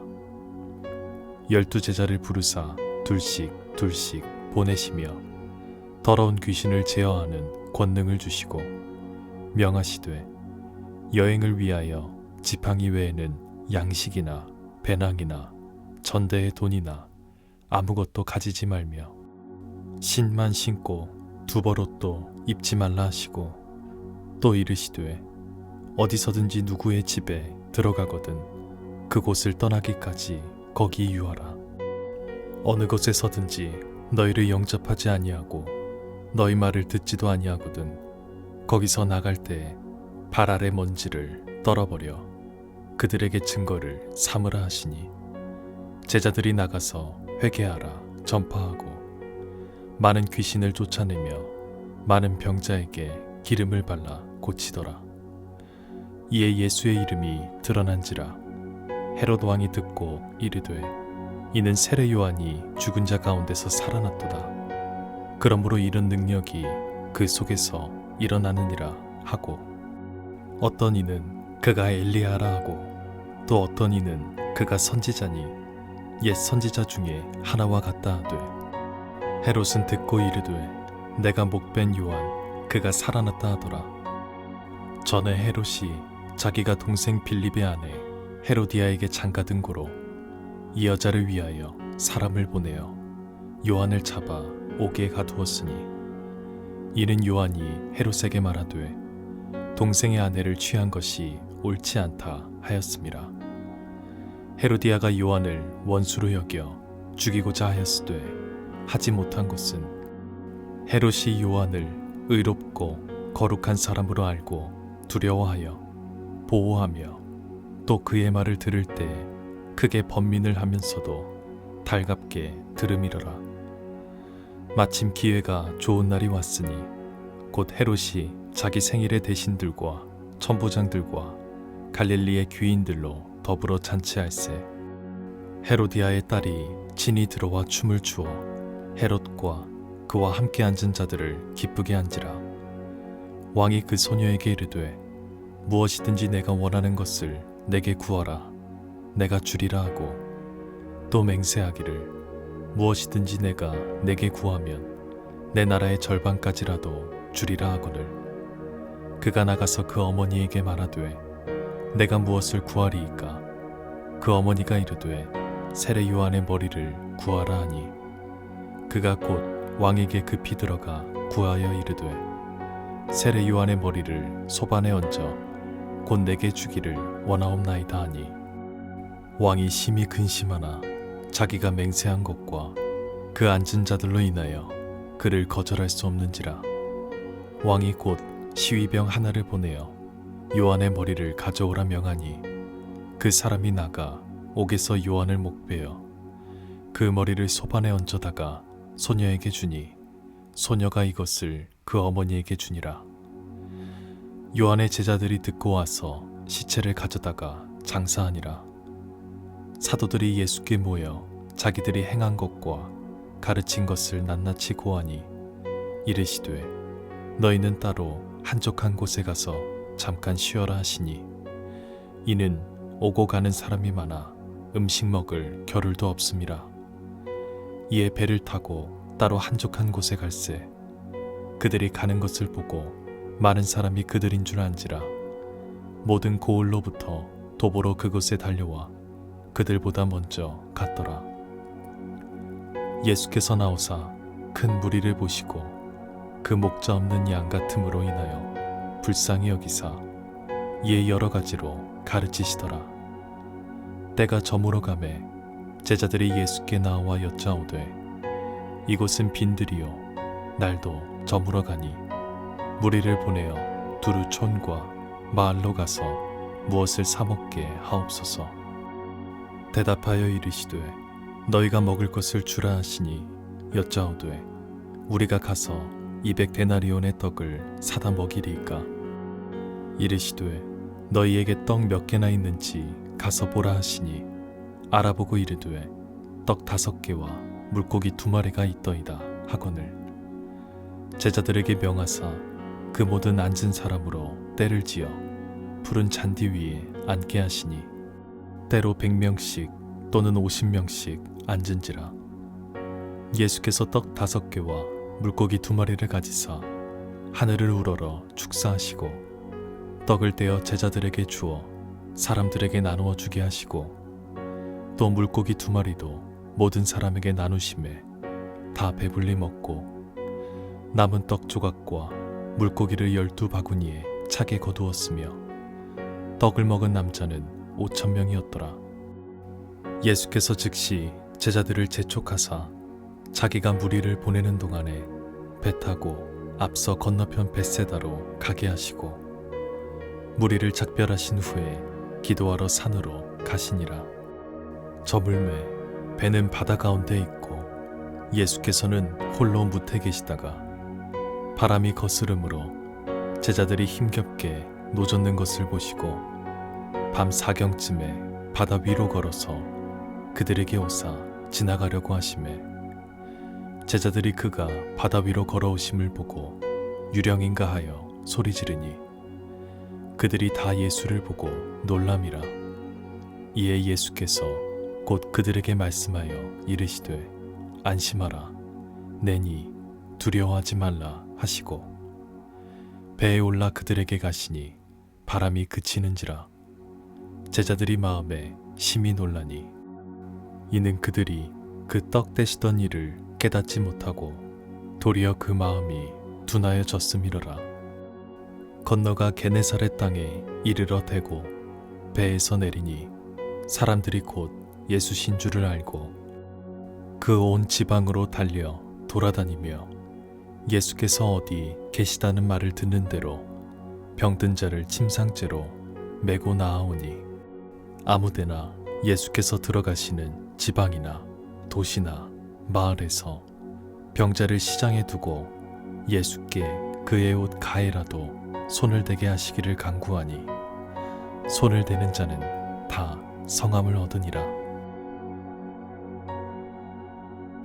12 제자를 부르사 둘씩 보내시며 더러운 귀신을 제어하는 권능을 주시고 명하시되 여행을 위하여 지팡이 외에는 양식이나 배낭이나 전대의 돈이나 아무것도 가지지 말며 신만 신고 두벌옷도 입지 말라 하시고 또 이르시되 어디서든지 누구의 집에 들어가거든 그곳을 떠나기까지 거기 유하라. 어느 곳에서든지 너희를 영접하지 아니하고 너희 말을 듣지도 아니하거든 거기서 나갈 때 발 아래 먼지를 떨어버려 그들에게 증거를 삼으라 하시니 제자들이 나가서 회개하라 전파하고 많은 귀신을 쫓아내며 많은 병자에게 기름을 발라 고치더라. 이에 예수의 이름이 드러난지라. 헤롯 왕이 듣고 이르되 이는 세례 요한이 죽은 자 가운데서 살아났도다. 그러므로 이런 능력이 그 속에서 일어나느니라 하고 어떤 이는 그가 엘리야라 하고 또 어떤 이는 그가 선지자니 옛 선지자 중에 하나와 같다 하되 헤롯은 듣고 이르되 내가 목벤 요한 그가 살아났다 하더라. 전에 헤롯이 자기가 동생 빌립의 아내 헤로디아에게 장가든 고로 이 여자를 위하여 사람을 보내어 요한을 잡아 옥에 가두었으니 이는 요한이 헤롯에게 말하되 동생의 아내를 취한 것이 옳지 않다 하였음이라. 헤로디아가 요한을 원수로 여겨 죽이고자 하였으되 하지 못한 것은 헤롯이 요한을 의롭고 거룩한 사람으로 알고 두려워하여 보호하며 또 그의 말을 들을 때 크게 번민을 하면서도 달갑게 들음이러라. 마침 기회가 좋은 날이 왔으니 곧 헤롯이 자기 생일의 대신들과 천부장들과 갈릴리의 귀인들로 더불어 잔치할세. 헤로디아의 딸이 진이 들어와 춤을 추어 헤롯과 그와 함께 앉은 자들을 기쁘게 한지라. 왕이 그 소녀에게 이르되 무엇이든지 내가 원하는 것을 내게 구하라 내가 주리라 하고 또 맹세하기를 무엇이든지 내가 내게 구하면 내 나라의 절반까지라도 주리라 하거늘 그가 나가서 그 어머니에게 말하되 내가 무엇을 구하리이까 그 어머니가 이르되 세례 요한의 머리를 구하라 하니 그가 곧 왕에게 급히 들어가 구하여 이르되 세례 요한의 머리를 소반에 얹어 곧 내게 주기를 원하옵나이다 하니 왕이 심히 근심하나 자기가 맹세한 것과 그 앉은 자들로 인하여 그를 거절할 수 없는지라. 왕이 곧 시위병 하나를 보내어 요한의 머리를 가져오라 명하니 그 사람이 나가 옥에서 요한을 목베어 그 머리를 소반에 얹어다가 소녀에게 주니 소녀가 이것을 그 어머니에게 주니라. 요한의 제자들이 듣고 와서 시체를 가져다가 장사하니라. 사도들이 예수께 모여 자기들이 행한 것과 가르친 것을 낱낱이 고하니 이르시되 너희는 따로 한적한 곳에 가서 잠깐 쉬어라 하시니 이는 오고 가는 사람이 많아 음식 먹을 겨를도 없음이라. 이에 배를 타고 따로 한적한 곳에 갈새 그들이 가는 것을 보고 많은 사람이 그들인 줄 안지라. 모든 고을로부터 도보로 그곳에 달려와 그들보다 먼저 갔더라. 예수께서 나오사 큰 무리를 보시고 그 목자 없는 양 같음으로 인하여 불쌍히 여기사 이에 여러 가지로 가르치시더라. 때가 저물어 가매 제자들이 예수께 나와 여짜오되 이곳은 빈들이요 날도 저물어 가니 무리를 보내어 두루 촌과 마을로 가서 무엇을 사 먹게 하옵소서. 대답하여 이르시되 너희가 먹을 것을 주라 하시니 여짜오되 우리가 가서 200데나리온의 떡을 사다 먹이리이까. 이르시되 너희에게 떡 몇 개나 있는지 가서 보라 하시니 알아보고 이르되 떡 5개와 물고기 2마리가 있더이다 하거늘 제자들에게 명하사 그 모든 앉은 사람으로 때를 지어 푸른 잔디 위에 앉게 하시니 때로 100명씩 또는 50명씩 앉은지라. 예수께서 떡 5개와 물고기 2마리를 가지사 하늘을 우러러 축사하시고 떡을 떼어 제자들에게 주어 사람들에게 나누어 주게 하시고 또 물고기 2마리도 모든 사람에게 나누심에 다 배불리 먹고 남은 떡 조각과 물고기를 12바구니에 차게 거두었으며 떡을 먹은 남자는 5,000명이었더라. 예수께서 즉시 제자들을 재촉하사 자기가 무리를 보내는 동안에 배 타고 앞서 건너편 벳세다로 가게 하시고 무리를 작별하신 후에 기도하러 산으로 가시니라. 저물매 배는 바다 가운데 있고 예수께서는 홀로 무태 계시다가 바람이 거스름으로 제자들이 힘겹게 노젓는 것을 보시고 밤 4경쯤에 바다 위로 걸어서 그들에게 오사 지나가려고 하시매 제자들이 그가 바다 위로 걸어오심을 보고 유령인가 하여 소리 지르니 그들이 다 예수를 보고 놀람이라. 이에 예수께서 곧 그들에게 말씀하여 이르시되 안심하라 내니 두려워하지 말라 하시고 배에 올라 그들에게 가시니 바람이 그치는지라. 제자들이 마음에 심히 놀라니 이는 그들이 그 떡 떼시던 일을 깨닫지 못하고 도리어 그 마음이 둔하여 졌음이로라. 건너가 게네사렛 땅에 이르러 대고 배에서 내리니 사람들이 곧 예수신 줄을 알고 그 온 지방으로 달려 돌아다니며 예수께서 어디 계시다는 말을 듣는 대로 병든 자를 침상째로 메고 나아오니 아무데나 예수께서 들어가시는 지방이나 도시나 마을에서 병자를 시장에 두고 예수께 그의 옷 가에라도 손을 대게 하시기를 간구하니 손을 대는 자는 다 성함을 얻으니라.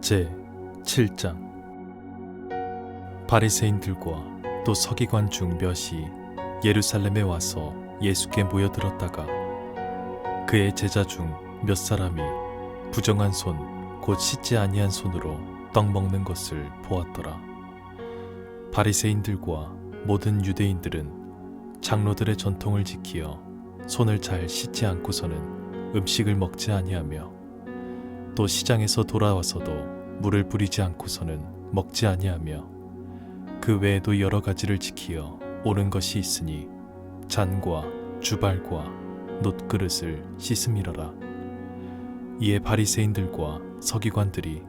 제 7장. 바리새인들과 또 서기관 중 몇이 예루살렘에 와서 예수께 모여들었다가 그의 제자 중 몇 사람이 부정한 손 곧 씻지 아니한 손으로 떡 먹는 것을 보았더라. 바리새인들과 모든 유대인들은 장로들의 전통을 지키어 손을 잘 씻지 않고서는 음식을 먹지 아니하며 또 시장에서 돌아와서도 물을 뿌리지 않고서는 먹지 아니하며 그 외에도 여러 가지를 지키어 옳은 것이 있으니 잔과 주발과 놋그릇을 씻음이러라. 이에 바리새인들과 서기관들이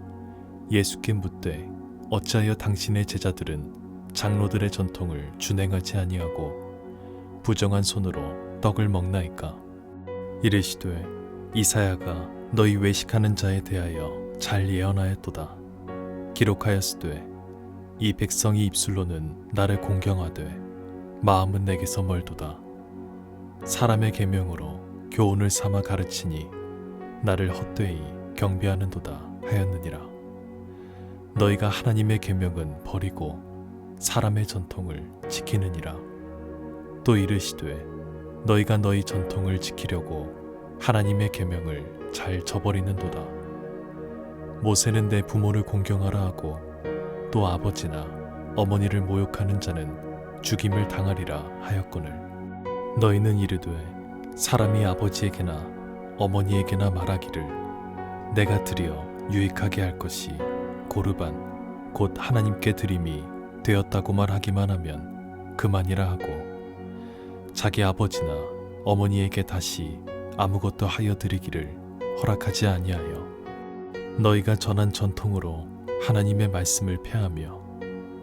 예수께 묻되 어찌하여 당신의 제자들은 장로들의 전통을 준행하지 아니하고 부정한 손으로 떡을 먹나이까? 이르시되 이사야가 너희 외식하는 자에 대하여 잘 예언하였도다. 기록하였으되 이 백성이 입술로는 나를 공경하되 마음은 내게서 멀도다. 사람의 계명으로 교훈을 삼아 가르치니 나를 헛되이 경배하는도다 하였느니라. 너희가 하나님의 계명은 버리고 사람의 전통을 지키느니라. 또 이르시되 너희가 너희 전통을 지키려고 하나님의 계명을 잘 저버리는도다. 모세는 내 부모를 공경하라 하고 또 아버지나 어머니를 모욕하는 자는 죽임을 당하리라 하였거늘 너희는 이르되 사람이 아버지에게나 어머니에게나 말하기를 내가 드려 유익하게 할 것이 고르반 곧 하나님께 드림이 되었다고 말하기만 하면 그만이라 하고 자기 아버지나 어머니에게 다시 아무것도 하여 드리기를 허락하지 아니하여 너희가 전한 전통으로 하나님의 말씀을 폐하며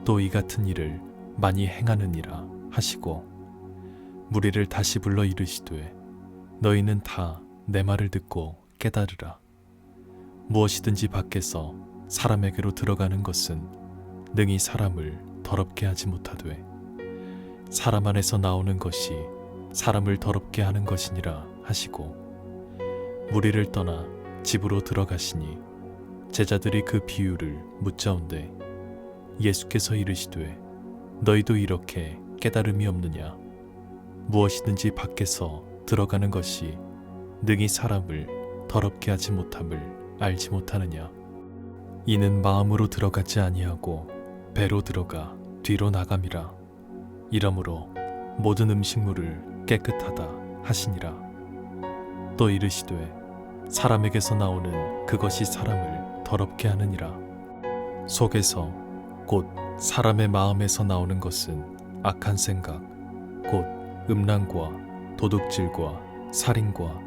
또 이 같은 일을 많이 행하느니라 하시고 무리를 다시 불러 이르시되 너희는 다 내 말을 듣고 깨달으라. 무엇이든지 밖에서 사람에게로 들어가는 것은 능히 사람을 더럽게 하지 못하되 사람 안에서 나오는 것이 사람을 더럽게 하는 것이니라 하시고 무리를 떠나 집으로 들어가시니 제자들이 그 비유를 묻자온되 예수께서 이르시되 너희도 이렇게 깨달음이 없느냐. 무엇이든지 밖에서 들어가는 것이 능히 사람을 더럽게 하지 못함을 알지 못하느냐. 이는 마음으로 들어가지 아니하고 배로 들어가 뒤로 나감이라. 이러므로 모든 음식물을 깨끗하다 하시니라. 또 이르시되 사람에게서 나오는 그것이 사람을 더럽게 하느니라. 속에서 곧 사람의 마음에서 나오는 것은 악한 생각 곧 음란과 도둑질과 살인과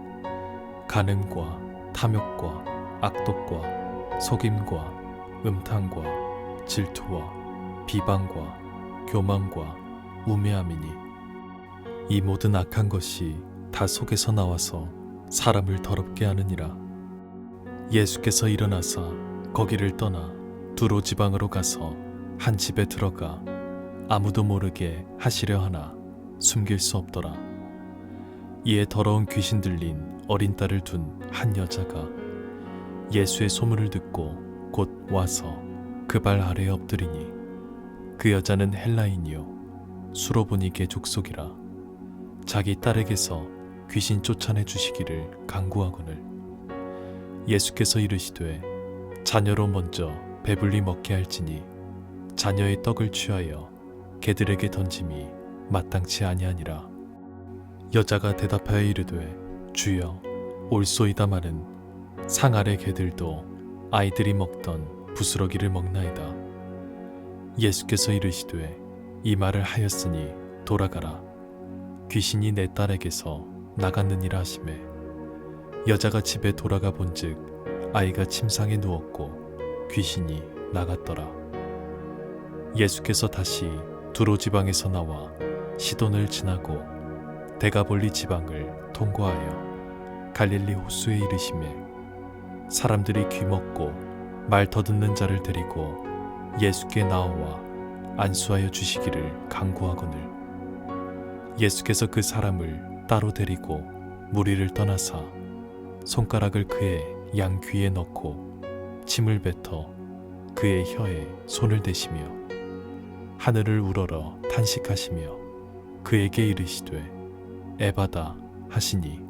간음과 탐욕과 악독과 속임과 음탕과 질투와 비방과 교만과 우매함이니 이 모든 악한 것이 다 속에서 나와서 사람을 더럽게 하느니라. 예수께서 일어나사 거기를 떠나 두로 지방으로 가서 한 집에 들어가 아무도 모르게 하시려 하나 숨길 수 없더라. 이에 더러운 귀신 들린 어린 딸을 둔 한 여자가 예수의 소문을 듣고 곧 와서 그 발 아래에 엎드리니 그 여자는 헬라인이요 수로보니게 족속이라. 자기 딸에게서 귀신 쫓아내 주시기를 간구하거늘 예수께서 이르시되 자녀로 먼저 배불리 먹게 할지니 자녀의 떡을 취하여 개들에게 던짐이 마땅치 아니하니라. 여자가 대답하여 이르되 주여 올소이다마는 상 아래 개들도 아이들이 먹던 부스러기를 먹나이다. 예수께서 이르시되 이 말을 하였으니 돌아가라. 귀신이 내 딸에게서 나갔느니라 하시매 여자가 집에 돌아가 본즉 아이가 침상에 누웠고 귀신이 나갔더라. 예수께서 다시 두로 지방에서 나와 시돈을 지나고 데가볼리 지방을 통과하여 갈릴리 호수에 이르시매 사람들이 귀먹고 말 더듬는 자를 데리고 예수께 나와 안수하여 주시기를 간구하거늘 예수께서 그 사람을 따로 데리고 무리를 떠나사 손가락을 그의 양 귀에 넣고 침을 뱉어 그의 혀에 손을 대시며 하늘을 우러러 탄식하시며 그에게 이르시되 에바다 하시니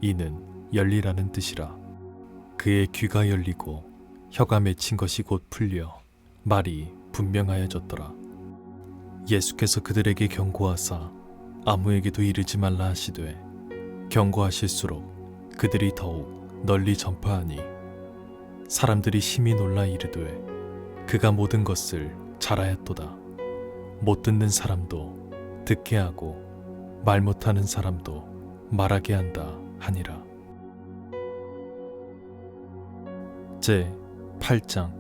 이는 열리라는 뜻이라. 그의 귀가 열리고 혀가 맺힌 것이 곧 풀려 말이 분명하여졌더라. 예수께서 그들에게 경고하사 아무에게도 이르지 말라 하시되 경고하실수록 그들이 더욱 널리 전파하니 사람들이 심히 놀라 이르되 그가 모든 것을 잘하였도다. 못 듣는 사람도 듣게 하고 말 못하는 사람도 말하게 한다 하니라. 제 8장.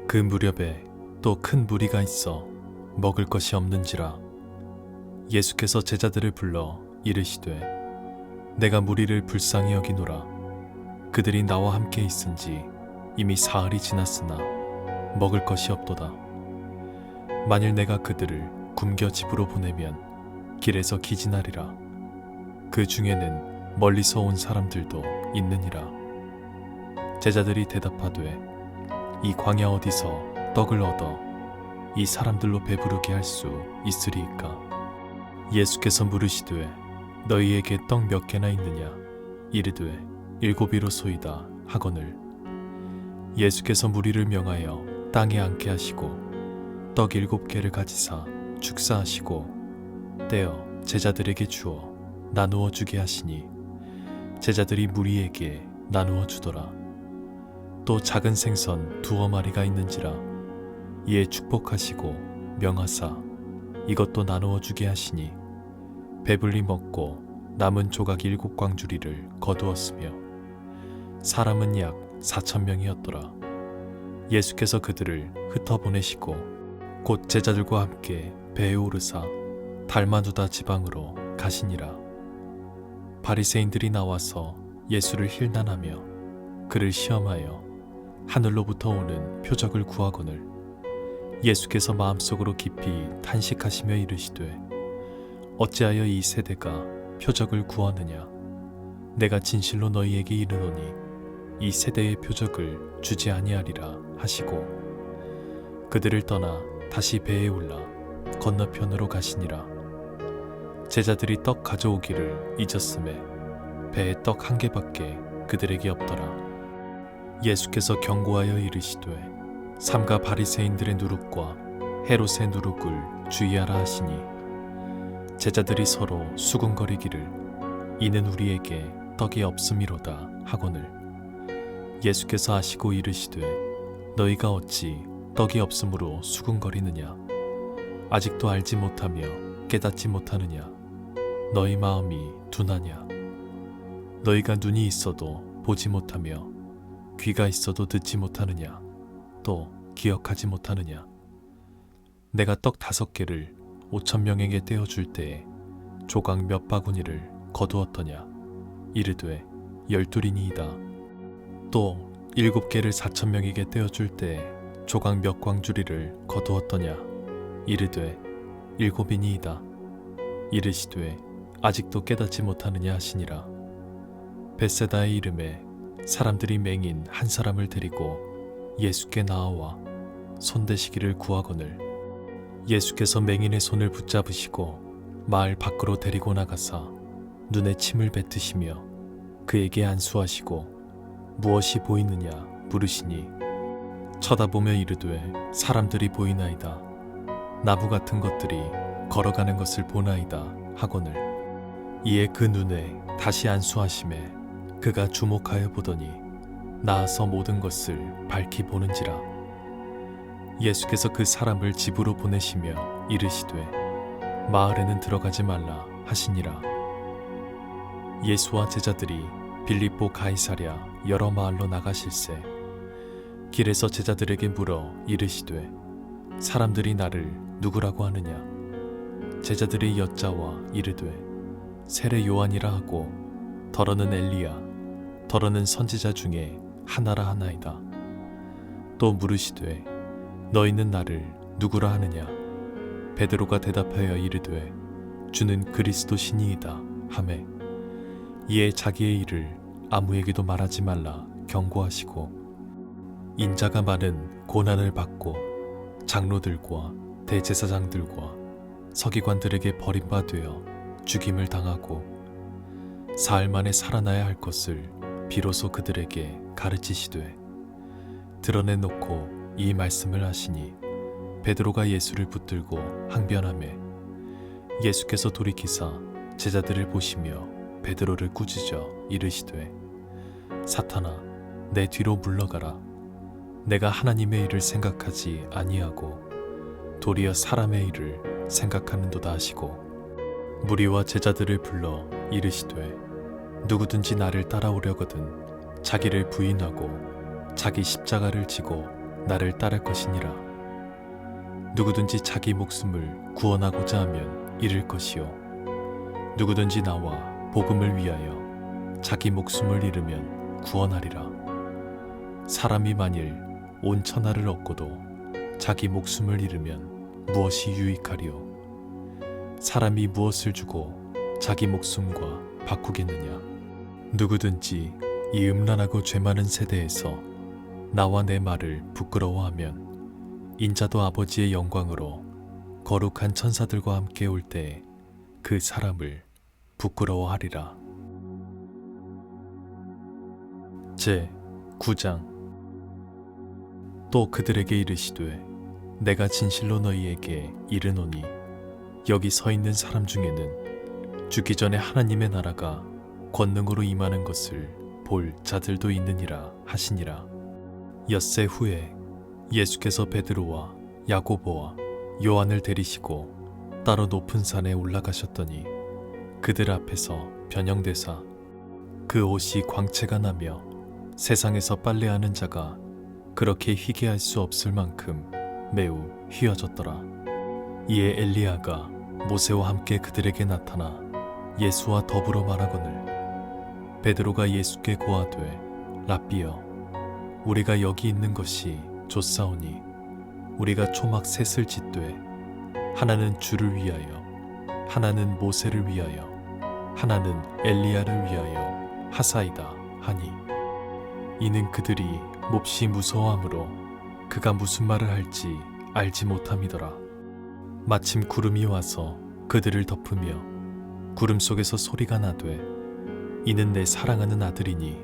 그 무렵에 또 큰 무리가 있어 먹을 것이 없는지라 예수께서 제자들을 불러 이르시되 내가 무리를 불쌍히 여기노라. 그들이 나와 함께 있은지 이미 사흘이 지났으나 먹을 것이 없도다. 만일 내가 그들을 굶겨 집으로 보내면 길에서 기진하리라. 그 중에는 멀리서 온 사람들도 있느니라. 제자들이 대답하되 이 광야 어디서 떡을 얻어 이 사람들로 배부르게 할 수 있으리이까? 예수께서 물으시되 너희에게 떡 몇 개나 있느냐? 이르되 7이로소이다 하거늘 예수께서 무리를 명하여 땅에 앉게 하시고 떡 7개를 가지사 축사하시고 떼어 제자들에게 주어 나누어 주게 하시니 제자들이 무리에게 나누어 주더라. 또 작은 생선 2어마리가 있는지라 이에 축복하시고 명하사 이것도 나누어 주게 하시니 배불리 먹고 남은 조각 7광주리를 거두었으며 사람은 약 4,000명이었더라. 예수께서 그들을 흩어보내시고 곧 제자들과 함께 배에 오르사 달마누다 지방으로 가시니라. 바리새인들이 나와서 예수를 힐난하며 그를 시험하여 하늘로부터 오는 표적을 구하거늘 예수께서 마음속으로 깊이 탄식하시며 이르시되 어찌하여 이 세대가 표적을 구하느냐. 내가 진실로 너희에게 이르노니 이 세대의 표적을 주지 아니하리라 하시고 그들을 떠나 다시 배에 올라 건너편으로 가시니라. 제자들이 떡 가져오기를 잊었음에 배에 떡 한 개밖에 그들에게 없더라. 예수께서 경고하여 이르시되 삼가 바리새인들의 누룩과 헤롯의 누룩을 주의하라 하시니 제자들이 서로 수군거리기를 이는 우리에게 떡이 없음이로다 하거늘 예수께서 아시고 이르시되 너희가 어찌 떡이 없음으로 수군거리느냐. 아직도 알지 못하며 깨닫지 못하느냐. 너희 마음이 둔하냐. 너희가 눈이 있어도 보지 못하며 귀가 있어도 듣지 못하느냐. 또 기억하지 못하느냐. 내가 떡 5개를 5,000명에게 떼어줄 때에 조각 몇 바구니를 거두었더냐. 이르되 12이니이다. 또 7개를 4,000명에게 떼어줄 때에 조각 몇 광주리를 거두었더냐. 이르되 7이니이다. 이르시되 아직도 깨닫지 못하느냐 하시니라. 벳세다의 이름에 사람들이 맹인 한 사람을 데리고 예수께 나아와 손대시기를 구하거늘 예수께서 맹인의 손을 붙잡으시고 마을 밖으로 데리고 나가사 눈에 침을 뱉으시며 그에게 안수하시고 무엇이 보이느냐 물으시니 쳐다보며 이르되 사람들이 보이나이다. 나무 같은 것들이 걸어가는 것을 보나이다 하거늘 이에 그 눈에 다시 안수하심에 그가 주목하여 보더니 나아서 모든 것을 밝히 보는지라. 예수께서 그 사람을 집으로 보내시며 이르시되 마을에는 들어가지 말라 하시니라. 예수와 제자들이 빌립보 가이사랴 여러 마을로 나가실새 길에서 제자들에게 물어 이르시되 사람들이 나를 누구라고 하느냐. 제자들이 여짜와 이르되 세례 요한이라 하고 더러는 엘리야 더러는 선지자 중에 하나라 하나이다. 또 물으시되 너희는 나를 누구라 하느냐. 베드로가 대답하여 이르되 주는 그리스도시니이다 하매 이에 자기의 일을 아무에게도 말하지 말라 경고하시고 인자가 많은 고난을 받고 장로들과 대제사장들과 서기관들에게 버림받되어 죽임을 당하고 사흘 만에 살아나야 할 것을 비로소 그들에게 가르치시되 드러내놓고 이 말씀을 하시니 베드로가 예수를 붙들고 항변하매 예수께서 돌이키사 제자들을 보시며 베드로를 꾸짖어 이르시되 사탄아 내 뒤로 물러가라. 내가 하나님의 일을 생각하지 아니하고 도리어 사람의 일을 생각하는도다 하시고 무리와 제자들을 불러 이르시되 누구든지 나를 따라오려거든 자기를 부인하고 자기 십자가를 지고 나를 따를 것이니라. 누구든지 자기 목숨을 구원하고자 하면 잃을 것이요 누구든지 나와 복음을 위하여 자기 목숨을 잃으면 구원하리라. 사람이 만일 온 천하를 얻고도 자기 목숨을 잃으면 무엇이 유익하리요. 사람이 무엇을 주고 자기 목숨과 바꾸겠느냐. 누구든지 이 음란하고 죄 많은 세대에서 나와 내 말을 부끄러워하면 인자도 아버지의 영광으로 거룩한 천사들과 함께 올 때에 그 사람을 부끄러워하리라. 제 9장. 또 그들에게 이르시되 내가 진실로 너희에게 이르노니 여기 서 있는 사람 중에는 죽기 전에 하나님의 나라가 권능으로 임하는 것을 볼 자들도 있느니라 하시니라. 엿새 후에 예수께서 베드로와 야고보와 요한을 데리시고 따로 높은 산에 올라가셨더니 그들 앞에서 변형되사 그 옷이 광채가 나며 세상에서 빨래하는 자가 그렇게 희귀할 수 없을 만큼 매우 휘어졌더라. 이에 엘리야가 모세와 함께 그들에게 나타나 예수와 더불어 말하거늘 베드로가 예수께 고하되 랍비여 우리가 여기 있는 것이 좋사오니 우리가 초막 셋을 짓되 하나는 주를 위하여 하나는 모세를 위하여 하나는 엘리야를 위하여 하사이다 하니 이는 그들이 몹시 무서워하므로 그가 무슨 말을 할지 알지 못함이더라. 마침 구름이 와서 그들을 덮으며 구름 속에서 소리가 나되 이는 내 사랑하는 아들이니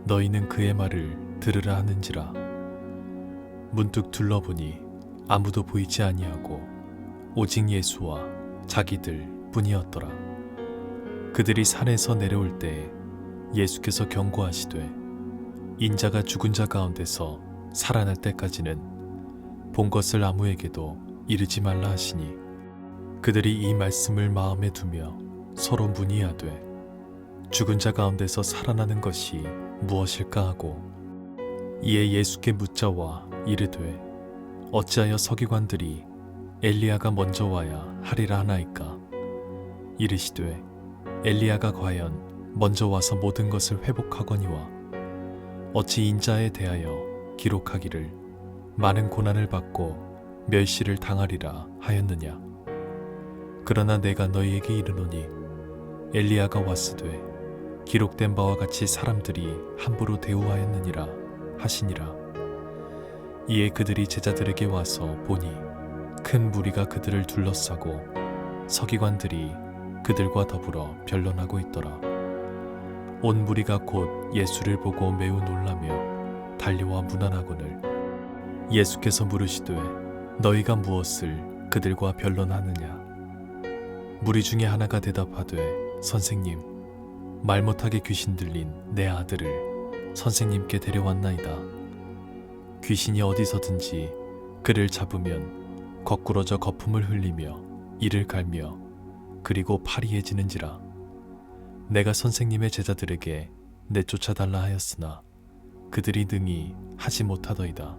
너희는 그의 말을 들으라 하는지라. 문득 둘러보니 아무도 보이지 아니하고 오직 예수와 자기들 뿐이었더라. 그들이 산에서 내려올 때에 예수께서 경고하시되 인자가 죽은 자 가운데서 살아날 때까지는 본 것을 아무에게도 이르지 말라 하시니 그들이 이 말씀을 마음에 두며 서로 문의하되 죽은 자 가운데서 살아나는 것이 무엇일까 하고 이에 예수께 묻자와 이르되 어찌하여 서기관들이 엘리야가 먼저 와야 하리라 하나이까. 이르시되 엘리야가 과연 먼저 와서 모든 것을 회복하거니와 어찌 인자에 대하여 기록하기를 많은 고난을 받고 멸시를 당하리라 하였느냐. 그러나 내가 너희에게 이르노니 엘리야가 왔으되 기록된 바와 같이 사람들이 함부로 대우하였느니라 하시니라. 이에 그들이 제자들에게 와서 보니 큰 무리가 그들을 둘러싸고 서기관들이 그들과 더불어 변론하고 있더라. 온 무리가 곧 예수를 보고 매우 놀라며 달려와 문안하거늘 예수께서 물으시되 너희가 무엇을 그들과 변론하느냐. 무리 중에 하나가 대답하되 선생님 말 못하게 귀신 들린 내 아들을 선생님께 데려왔나이다. 귀신이 어디서든지 그를 잡으면 거꾸러져 거품을 흘리며 이를 갈며 그리고 파리해지는지라. 내가 선생님의 제자들에게 내쫓아달라 하였으나 그들이 능히 하지 못하더이다.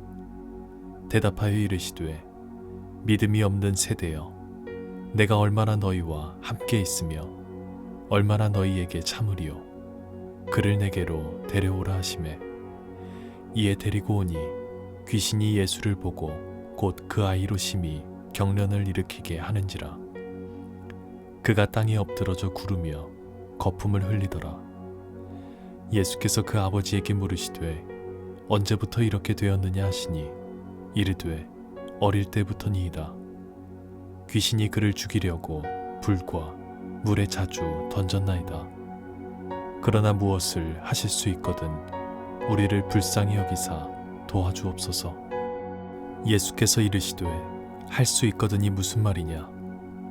대답하여 이르시되 믿음이 없는 세대여 내가 얼마나 너희와 함께 있으며 얼마나 너희에게 참으리요. 그를 내게로 데려오라 하시매 이에 데리고 오니 귀신이 예수를 보고 곧 그 아이로 심히 경련을 일으키게 하는지라. 그가 땅에 엎드러져 구르며 거품을 흘리더라. 예수께서 그 아버지에게 물으시되 언제부터 이렇게 되었느냐 하시니 이르되 어릴 때부터니이다. 귀신이 그를 죽이려고 불과 물에 자주 던졌나이다. 그러나 무엇을 하실 수 있거든 우리를 불쌍히 여기사 도와주옵소서. 예수께서 이르시되 할 수 있거든이 무슨 말이냐.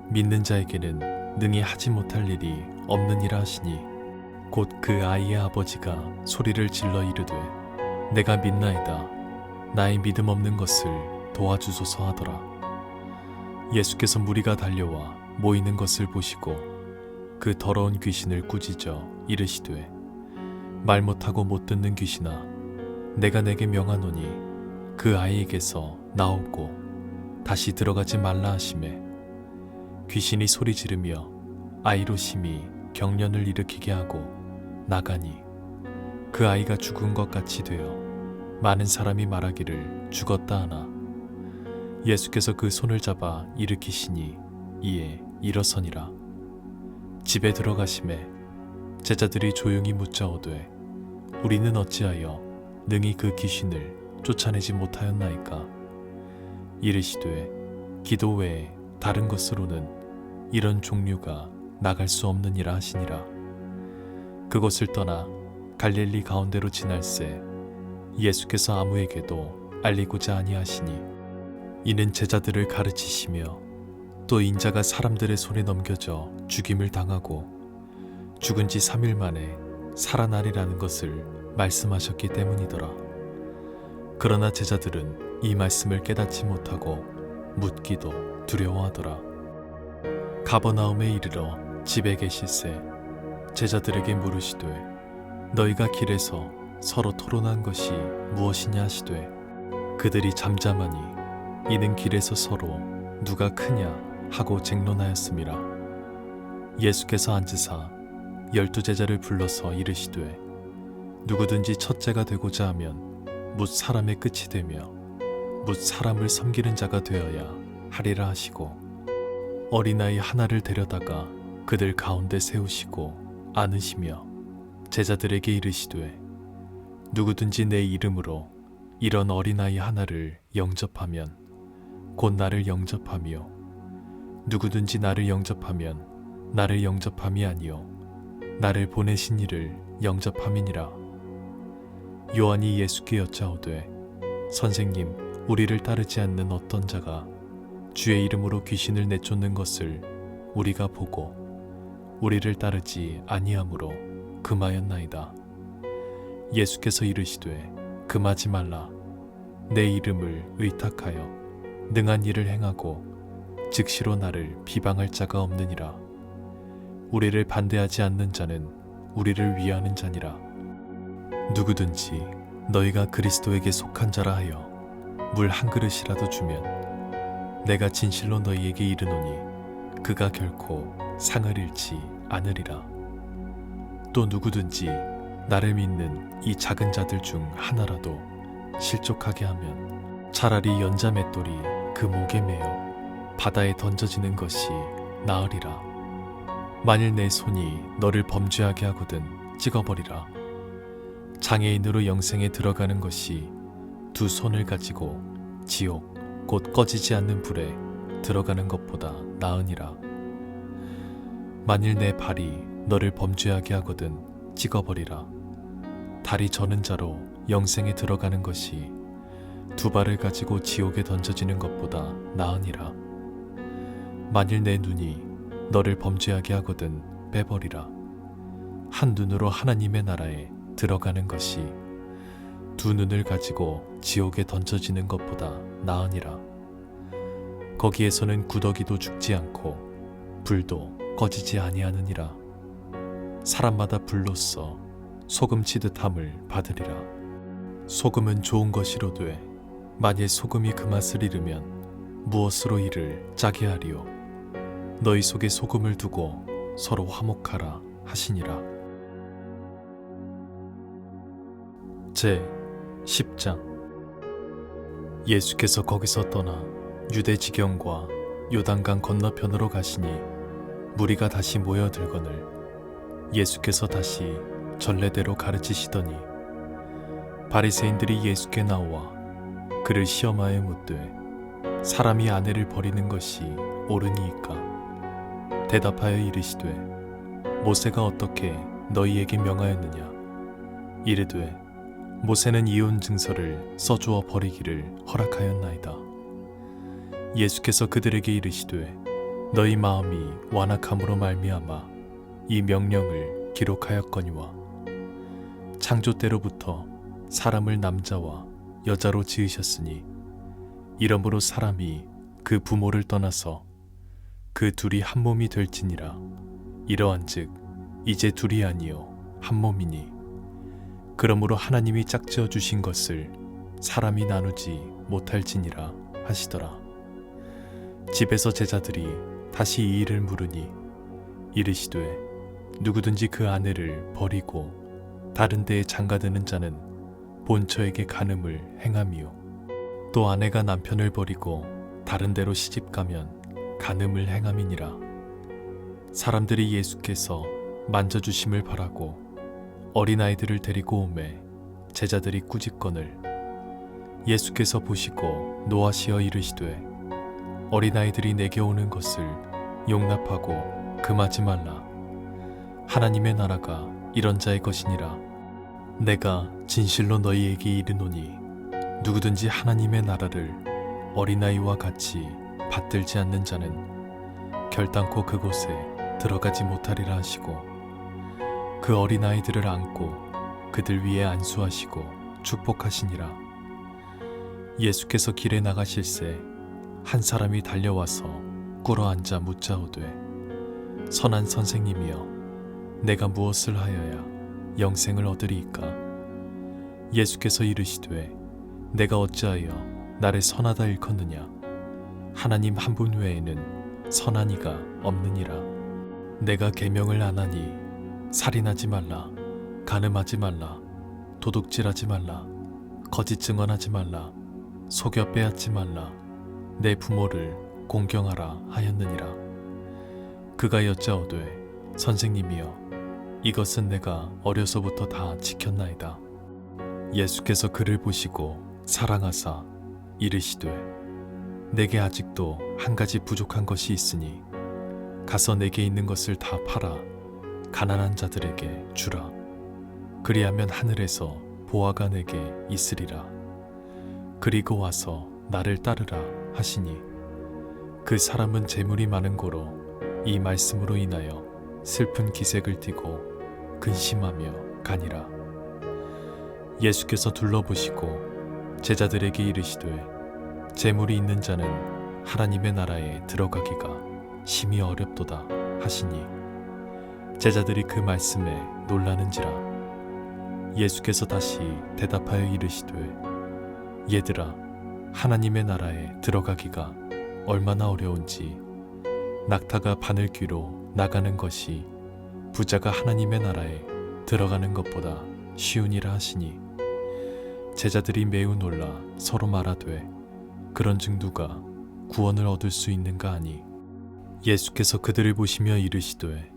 믿는 자에게는 능히 하지 못할 일이 없느니라 하시니 곧 그 아이의 아버지가 소리를 질러 이르되 내가 믿나이다. 나의 믿음 없는 것을 도와주소서 하더라. 예수께서 무리가 달려와 모이는 것을 보시고 그 더러운 귀신을 꾸짖어 이르시되 말 못하고 못 듣는 귀신아 내가 내게 명하노니 그 아이에게서 나오고 다시 들어가지 말라 하시매 귀신이 소리 지르며 아이로 심히 경련을 일으키게 하고 나가니 그 아이가 죽은 것 같이 되어 많은 사람이 말하기를 죽었다 하나 예수께서 그 손을 잡아 일으키시니 이에 일어서니라. 집에 들어가심에 제자들이 조용히 묻자오되 우리는 어찌하여 능히 그 귀신을 쫓아내지 못하였나이까. 이르시되 기도 외에 다른 것으로는 이런 종류가 나갈 수 없느니라 하시니라. 그곳을 떠나 갈릴리 가운데로 지날새 예수께서 아무에게도 알리고자 아니하시니 이는 제자들을 가르치시며 또 인자가 사람들의 손에 넘겨져 죽임을 당하고 죽은 지 3일 만에 살아나리라는 것을 말씀하셨기 때문이더라. 그러나 제자들은 이 말씀을 깨닫지 못하고 묻기도 두려워하더라. 가버나움에 이르러 집에 계실새 제자들에게 물으시되 너희가 길에서 서로 토론한 것이 무엇이냐 하시되 그들이 잠잠하니 이는 길에서 서로 누가 크냐 하고 쟁론하였음이라. 예수께서 앉으사 12제자를 불러서 이르시되 누구든지 첫째가 되고자 하면 뭇 사람의 끝이 되며 뭇 사람을 섬기는 자가 되어야 하리라 하시고 어린아이 하나를 데려다가 그들 가운데 세우시고 안으시며 제자들에게 이르시되 누구든지 내 이름으로 이런 어린아이 하나를 영접하면 곧 나를 영접하며 누구든지 나를 영접하면 나를 영접함이 아니요 나를 보내신 이를 영접함이니라. 요한이 예수께 여짜오되 선생님, 우리를 따르지 않는 어떤 자가 주의 이름으로 귀신을 내쫓는 것을 우리가 보고 우리를 따르지 아니하므로 금하였나이다. 예수께서 이르시되 금하지 말라. 내 이름을 의탁하여 능한 일을 행하고 즉시로 나를 비방할 자가 없느니라. 우리를 반대하지 않는 자는 우리를 위하는 자니라. 누구든지 너희가 그리스도에게 속한 자라 하여 물 한 그릇이라도 주면 내가 진실로 너희에게 이르노니 그가 결코 상을 잃지 않으리라. 또 누구든지 나를 믿는 이 작은 자들 중 하나라도 실족하게 하면 차라리 연자 맷돌이 그 목에 매어 바다에 던져지는 것이 나으리라. 만일 내 손이 너를 범죄하게 하거든 찍어버리라. 장애인으로 영생에 들어가는 것이 두 손을 가지고 지옥 곧 꺼지지 않는 불에 들어가는 것보다 나으니라. 만일 내 발이 너를 범죄하게 하거든 찍어버리라. 다리 저는 자로 영생에 들어가는 것이 두 발을 가지고 지옥에 던져지는 것보다 나으니라. 만일 내 눈이 너를 범죄하게 하거든 빼버리라. 한 눈으로 하나님의 나라에 들어가는 것이 두 눈을 가지고 지옥에 던져지는 것보다 나으니라. 거기에서는 구더기도 죽지 않고 불도 꺼지지 아니하느니라. 사람마다 불로써 소금 치듯함을 받으리라. 소금은 좋은 것이로되 만일 소금이 그 맛을 잃으면 무엇으로 이를 짜게 하리요. 너희 속에 소금을 두고 서로 화목하라 하시니라. 제 10장. 예수께서 거기서 떠나 유대 지경과 요단강 건너편으로 가시니 무리가 다시 모여들거늘 예수께서 다시 전례대로 가르치시더니 바리새인들이 예수께 나와 그를 시험하여 묻되 사람이 아내를 버리는 것이 옳으니이까? 대답하여 이르시되 모세가 어떻게 너희에게 명하였느냐? 이르되 모세는 이혼 증서를 써주어 버리기를 허락하였나이다. 예수께서 그들에게 이르시되 너희 마음이 완악함으로 말미암아 이 명령을 기록하였거니와 창조 때로부터 사람을 남자와 여자로 지으셨으니 이러므로 사람이 그 부모를 떠나서 그 둘이 한 몸이 될지니라. 이러한즉 이제 둘이 아니요 한 몸이니 그러므로 하나님이 짝지어 주신 것을 사람이 나누지 못할지니라 하시더라. 집에서 제자들이 다시 이 일을 물으니 이르시되 누구든지 그 아내를 버리고 다른 데에 장가드는 자는 본처에게 간음을 행함이요 또 아내가 남편을 버리고 다른 데로 시집가면 간음을 행함이니라. 사람들이 예수께서 만져주심을 바라고 어린아이들을 데리고 오매 제자들이 꾸짖거늘 예수께서 보시고 노하시어 이르시되 어린아이들이 내게 오는 것을 용납하고 금하지 말라. 하나님의 나라가 이런 자의 것이니라. 내가 진실로 너희에게 이르노니 누구든지 하나님의 나라를 어린아이와 같이 받들지 않는 자는 결단코 그곳에 들어가지 못하리라 하시고 그 어린아이들을 안고 그들 위에 안수하시고 축복하시니라. 예수께서 길에 나가실새 한 사람이 달려와서 꿇어앉아 묻자오되 선한 선생님이여 내가 무엇을 하여야 영생을 얻으리이까? 예수께서 이르시되 내가 어찌하여 나를 선하다 일컫느냐. 하나님 한 분 외에는 선한 이가 없느니라. 내가 계명을 안 하니 살인하지 말라, 간음하지 말라, 도둑질하지 말라, 거짓 증언하지 말라, 속여 빼앗지 말라, 내 부모를 공경하라 하였느니라. 그가 여짜오되 선생님이여 이것은 내가 어려서부터 다 지켰나이다. 예수께서 그를 보시고 사랑하사 이르시되 내게 아직도 한 가지 부족한 것이 있으니 가서 내게 있는 것을 다 팔아 가난한 자들에게 주라. 그리하면 하늘에서 보화가 내게 있으리라. 그리고 와서 나를 따르라 하시니 그 사람은 재물이 많은 고로 이 말씀으로 인하여 슬픈 기색을 띠고 근심하며 가니라. 예수께서 둘러보시고 제자들에게 이르시되 재물이 있는 자는 하나님의 나라에 들어가기가 심히 어렵도다 하시니 제자들이 그 말씀에 놀라는지라. 예수께서 다시 대답하여 이르시되 얘들아 하나님의 나라에 들어가기가 얼마나 어려운지 낙타가 바늘귀로 나가는 것이 부자가 하나님의 나라에 들어가는 것보다 쉬우니라 하시니 제자들이 매우 놀라 서로 말하되 그런즉 누가 구원을 얻을 수 있는가 하니 예수께서 그들을 보시며 이르시되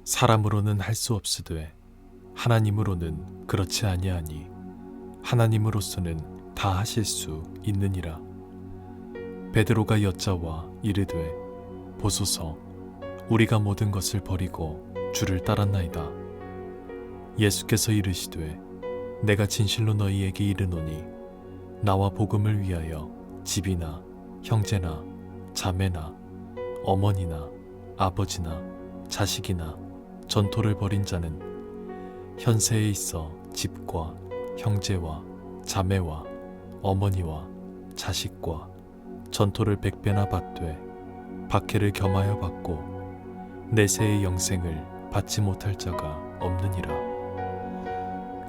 사람으로는 할 수 없으되 하나님으로는 그렇지 아니하니 하나님으로서는 다 하실 수 있느니라. 베드로가 여짜와 이르되 보소서 우리가 모든 것을 버리고 주를 따랐나이다. 예수께서 이르시되 내가 진실로 너희에게 이르노니 나와 복음을 위하여 집이나 형제나 자매나 어머니나 아버지나 자식이나 전토를 벌인 자는 현세에 있어 집과 형제와 자매와 어머니와 자식과 전토를 100배나 받되 박해를 겸하여 받고 내세의 영생을 받지 못할 자가 없느니라.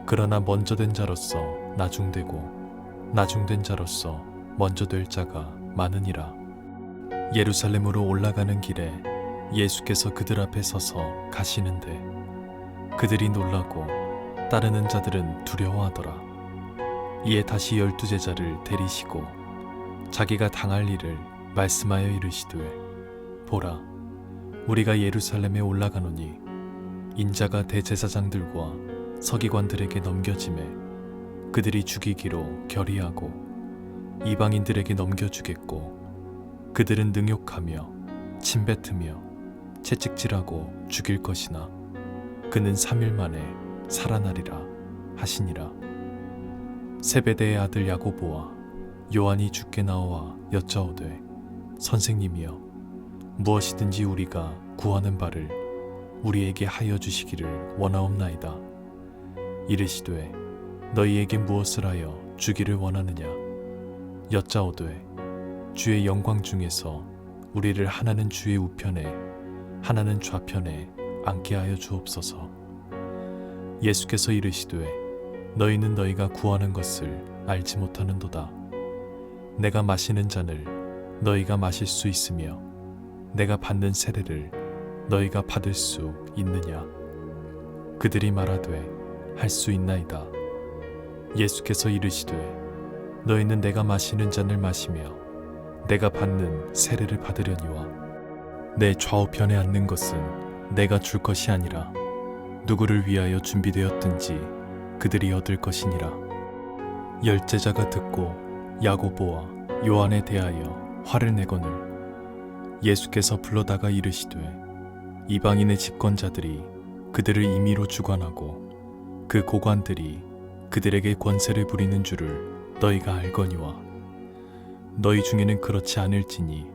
그러나 먼저 된 자로서 나중되고 나중된 자로서 먼저 될 자가 많으니라. 예루살렘으로 올라가는 길에 예수께서 그들 앞에 서서 가시는데 그들이 놀라고 따르는 자들은 두려워하더라. 이에 다시 12제자를 데리시고 자기가 당할 일을 말씀하여 이르시되 보라 우리가 예루살렘에 올라가노니 인자가 대제사장들과 서기관들에게 넘겨짐에 그들이 죽이기로 결의하고 이방인들에게 넘겨주겠고 그들은 능욕하며 침뱉으며 채찍질하고 죽일 것이나 그는 3일 만에 살아나리라 하시니라. 세베대의 아들 야고보와 요한이 주께 나와 여짜오되 선생님이여 무엇이든지 우리가 구하는 바를 우리에게 하여 주시기를 원하옵나이다. 이르시되 너희에게 무엇을 하여 주기를 원하느냐. 여짜오되 주의 영광 중에서 우리를 하나는 주의 우편에 하나는 좌편에 앉게 하여 주옵소서. 예수께서 이르시되 너희는 너희가 구하는 것을 알지 못하는도다. 내가 마시는 잔을 너희가 마실 수 있으며 내가 받는 세례를 너희가 받을 수 있느냐. 그들이 말하되 할 수 있나이다. 예수께서 이르시되 너희는 내가 마시는 잔을 마시며 내가 받는 세례를 받으려니와 내 좌우편에 앉는 것은 내가 줄 것이 아니라 누구를 위하여 준비되었든지 그들이 얻을 것이니라. 열제자가 듣고 야고보와 요한에 대하여 화를 내거늘 예수께서 불러다가 이르시되 이방인의 집권자들이 그들을 임의로 주관하고 그 고관들이 그들에게 권세를 부리는 줄을 너희가 알거니와 너희 중에는 그렇지 않을지니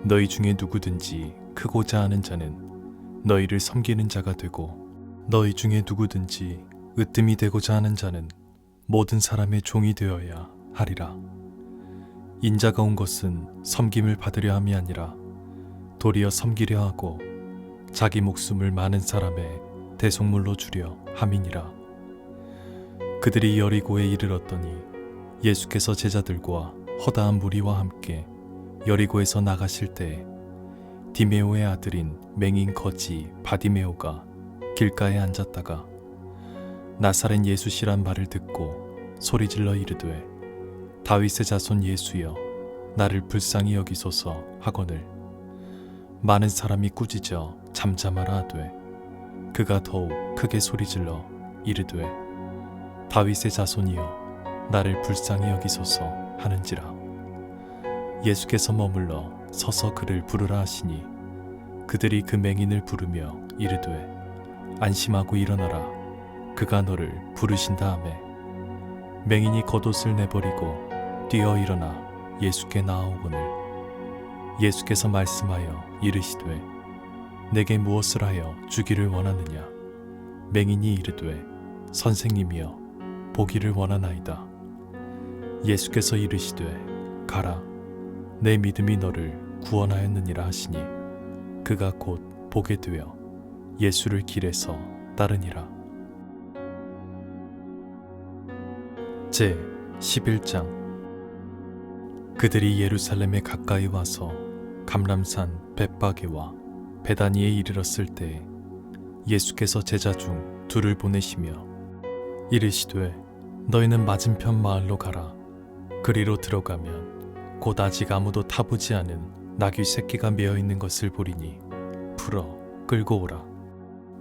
너희 중에 누구든지 크고자 하는 자는 너희를 섬기는 자가 되고 너희 중에 누구든지 으뜸이 되고자 하는 자는 모든 사람의 종이 되어야 하리라. 인자가 온 것은 섬김을 받으려 함이 아니라 도리어 섬기려 하고 자기 목숨을 많은 사람의 대속물로 주려 함이니라. 그들이 여리고에 이르렀더니 예수께서 제자들과 허다한 무리와 함께 여리고에서 나가실 때에 디메오의 아들인 맹인 거지 바디메오가 길가에 앉았다가 나사렛 예수시란 말을 듣고 소리질러 이르되 다윗의 자손 예수여 나를 불쌍히 여기소서 하거늘 많은 사람이 꾸짖어 잠잠하라 하되 그가 더욱 크게 소리질러 이르되 다윗의 자손이여 나를 불쌍히 여기소서 하는지라. 예수께서 머물러 서서 그를 부르라 하시니 그들이 그 맹인을 부르며 이르되 안심하고 일어나라 그가 너를 부르신다 하매 맹인이 겉옷을 내버리고 뛰어 일어나 예수께 나아오거늘 예수께서 말씀하여 이르시되 내게 무엇을 하여 주기를 원하느냐. 맹인이 이르되 선생님이여 보기를 원하나이다. 예수께서 이르시되 가라 내 믿음이 너를 구원하였느니라 하시니 그가 곧 보게 되어 예수를 길에서 따르니라. 제 11장. 그들이 예루살렘에 가까이 와서 감람산 벳바게와 베다니에 이르렀을 때에 예수께서 제자 중 둘을 보내시며 이르시되 너희는 맞은편 마을로 가라. 그리로 들어가면 곧 아직 아무도 타보지 않은 나귀 새끼가 메어 있는 것을 보리니 풀어 끌고 오라.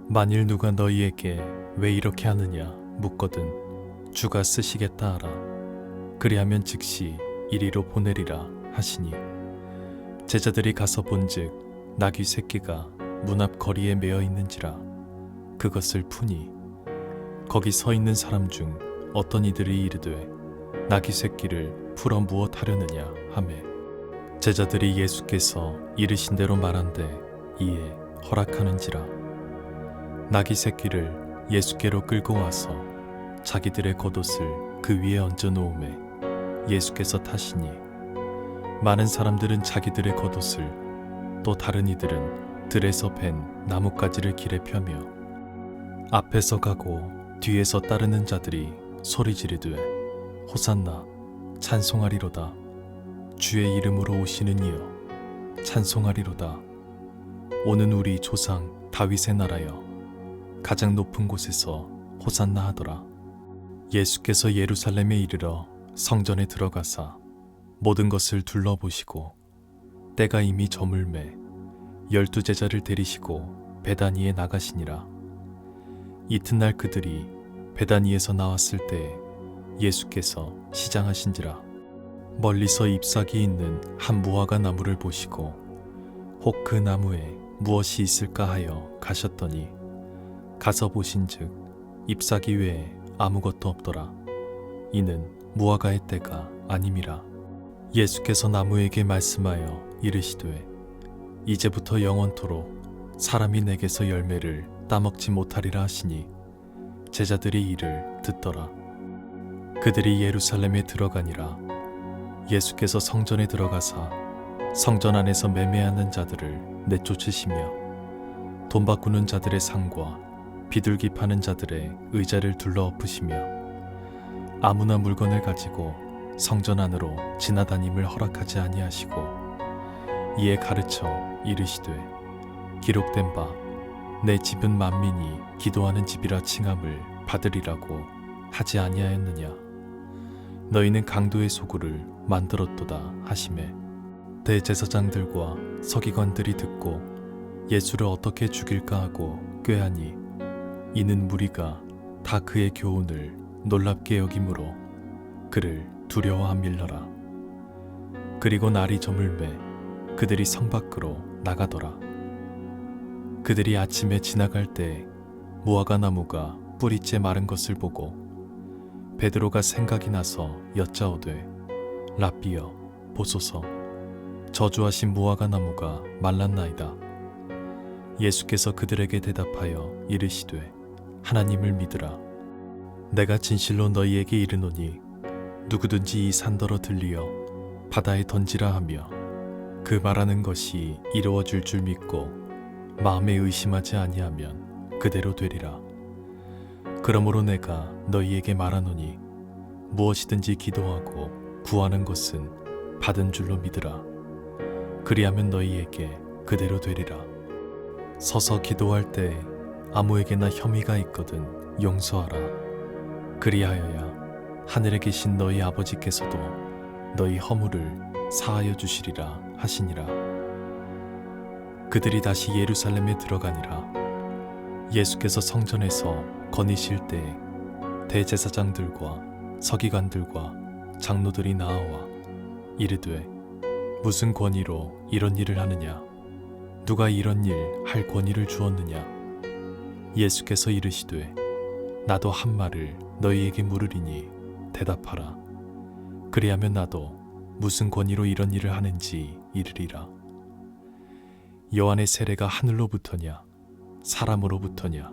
만일 누가 너희에게 왜 이렇게 하느냐 묻거든 주가 쓰시겠다 하라. 그리하면 즉시 이리로 보내리라 하시니 제자들이 가서 본즉 나귀 새끼가 문 앞 거리에 메어 있는지라. 그것을 푸니 거기 서 있는 사람 중 어떤 이들이 이르되 나귀 새끼를 풀어 무엇하려느냐 하매 제자들이 예수께서 이르신 대로 말한대 이에 허락하는지라. 나귀 새끼를 예수께로 끌고 와서 자기들의 겉옷을 그 위에 얹어 놓음에 예수께서 타시니 많은 사람들은 자기들의 겉옷을 또 다른 이들은 들에서 벤 나뭇가지를 길에 펴며 앞에서 가고 뒤에서 따르는 자들이 소리 지르되 호산나 찬송하리로다. 주의 이름으로 오시는 이여 찬송하리로다. 오는 우리 조상 다윗의 나라여 가장 높은 곳에서 호산나 하더라. 예수께서 예루살렘에 이르러 성전에 들어가사 모든 것을 둘러보시고 때가 이미 저물매 12 제자를 데리시고 베다니에 나가시니라. 이튿날 그들이 베다니에서 나왔을 때에 예수께서 시장하신지라. 멀리서 잎사귀 있는 한 무화과 나무를 보시고 혹 그 나무에 무엇이 있을까 하여 가셨더니 가서 보신즉 잎사귀 외에 아무것도 없더라. 이는 무화과의 때가 아님이라. 예수께서 나무에게 말씀하여 이르시되 이제부터 영원토록 사람이 내게서 열매를 따먹지 못하리라 하시니 제자들이 이를 듣더라. 그들이 예루살렘에 들어가니라. 예수께서 성전에 들어가사 성전 안에서 매매하는 자들을 내쫓으시며 돈 바꾸는 자들의 상과 비둘기 파는 자들의 의자를 둘러 엎으시며 아무나 물건을 가지고 성전 안으로 지나다님을 허락하지 아니하시고 이에 가르쳐 이르시되 기록된 바 내 집은 만민이 기도하는 집이라 칭함을 받으리라고 하지 아니하였느냐. 너희는 강도의 소굴을 만들었도다 하시매 대제사장들과 서기관들이 듣고 예수를 어떻게 죽일까 하고 꾀하니 이는 무리가 다 그의 교훈을 놀랍게 여김으로 그를 두려워함일러라. 그리고 날이 저물매 그들이 성 밖으로 나가더라. 그들이 아침에 지나갈 때 무화과 나무가 뿌리째 마른 것을 보고 베드로가 생각이 나서 여짜오되 랍비여 보소서 저주하신 무화과 나무가 말랐나이다. 예수께서 그들에게 대답하여 이르시되 하나님을 믿으라. 내가 진실로 너희에게 이르노니 누구든지 이 산더러 들리어 바다에 던지라 하며 그 말하는 것이 이루어질 줄 믿고 마음에 의심하지 아니하면 그대로 되리라. 그러므로 내가 너희에게 말하노니 무엇이든지 기도하고 구하는 것은 받은 줄로 믿으라. 그리하면 너희에게 그대로 되리라. 서서 기도할 때 아무에게나 혐의가 있거든 용서하라. 그리하여야 하늘에 계신 너희 아버지께서도 너희 허물을 사하여 주시리라 하시니라. 그들이 다시 예루살렘에 들어가니라. 예수께서 성전에서 거니실 때에 대제사장들과 서기관들과 장로들이 나아와 이르되 무슨 권위로 이런 일을 하느냐? 누가 이런 일 할 권위를 주었느냐? 예수께서 이르시되 나도 한 말을 너희에게 물으리니 대답하라. 그리하면 나도 무슨 권위로 이런 일을 하는지 이르리라. 요한의 세례가 하늘로부터냐 사람으로부터냐?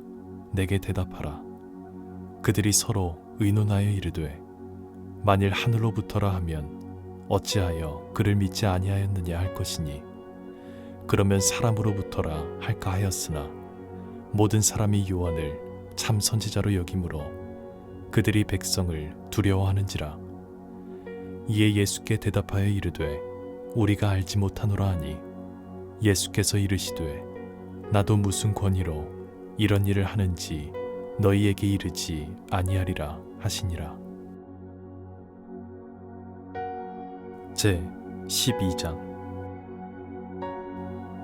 내게 대답하라. 그들이 서로 의논하여 이르되 만일 하늘로부터라 하면 어찌하여 그를 믿지 아니하였느냐 할 것이니 그러면 사람으로부터라 할까 하였으나 모든 사람이 요한을 참 선지자로 여기므로 그들이 백성을 두려워하는지라. 이에 예수께 대답하여 이르되 우리가 알지 못하노라 하니 예수께서 이르시되 나도 무슨 권위로 이런 일을 하는지 너희에게 이르지 아니하리라 하시니라. 제 12장.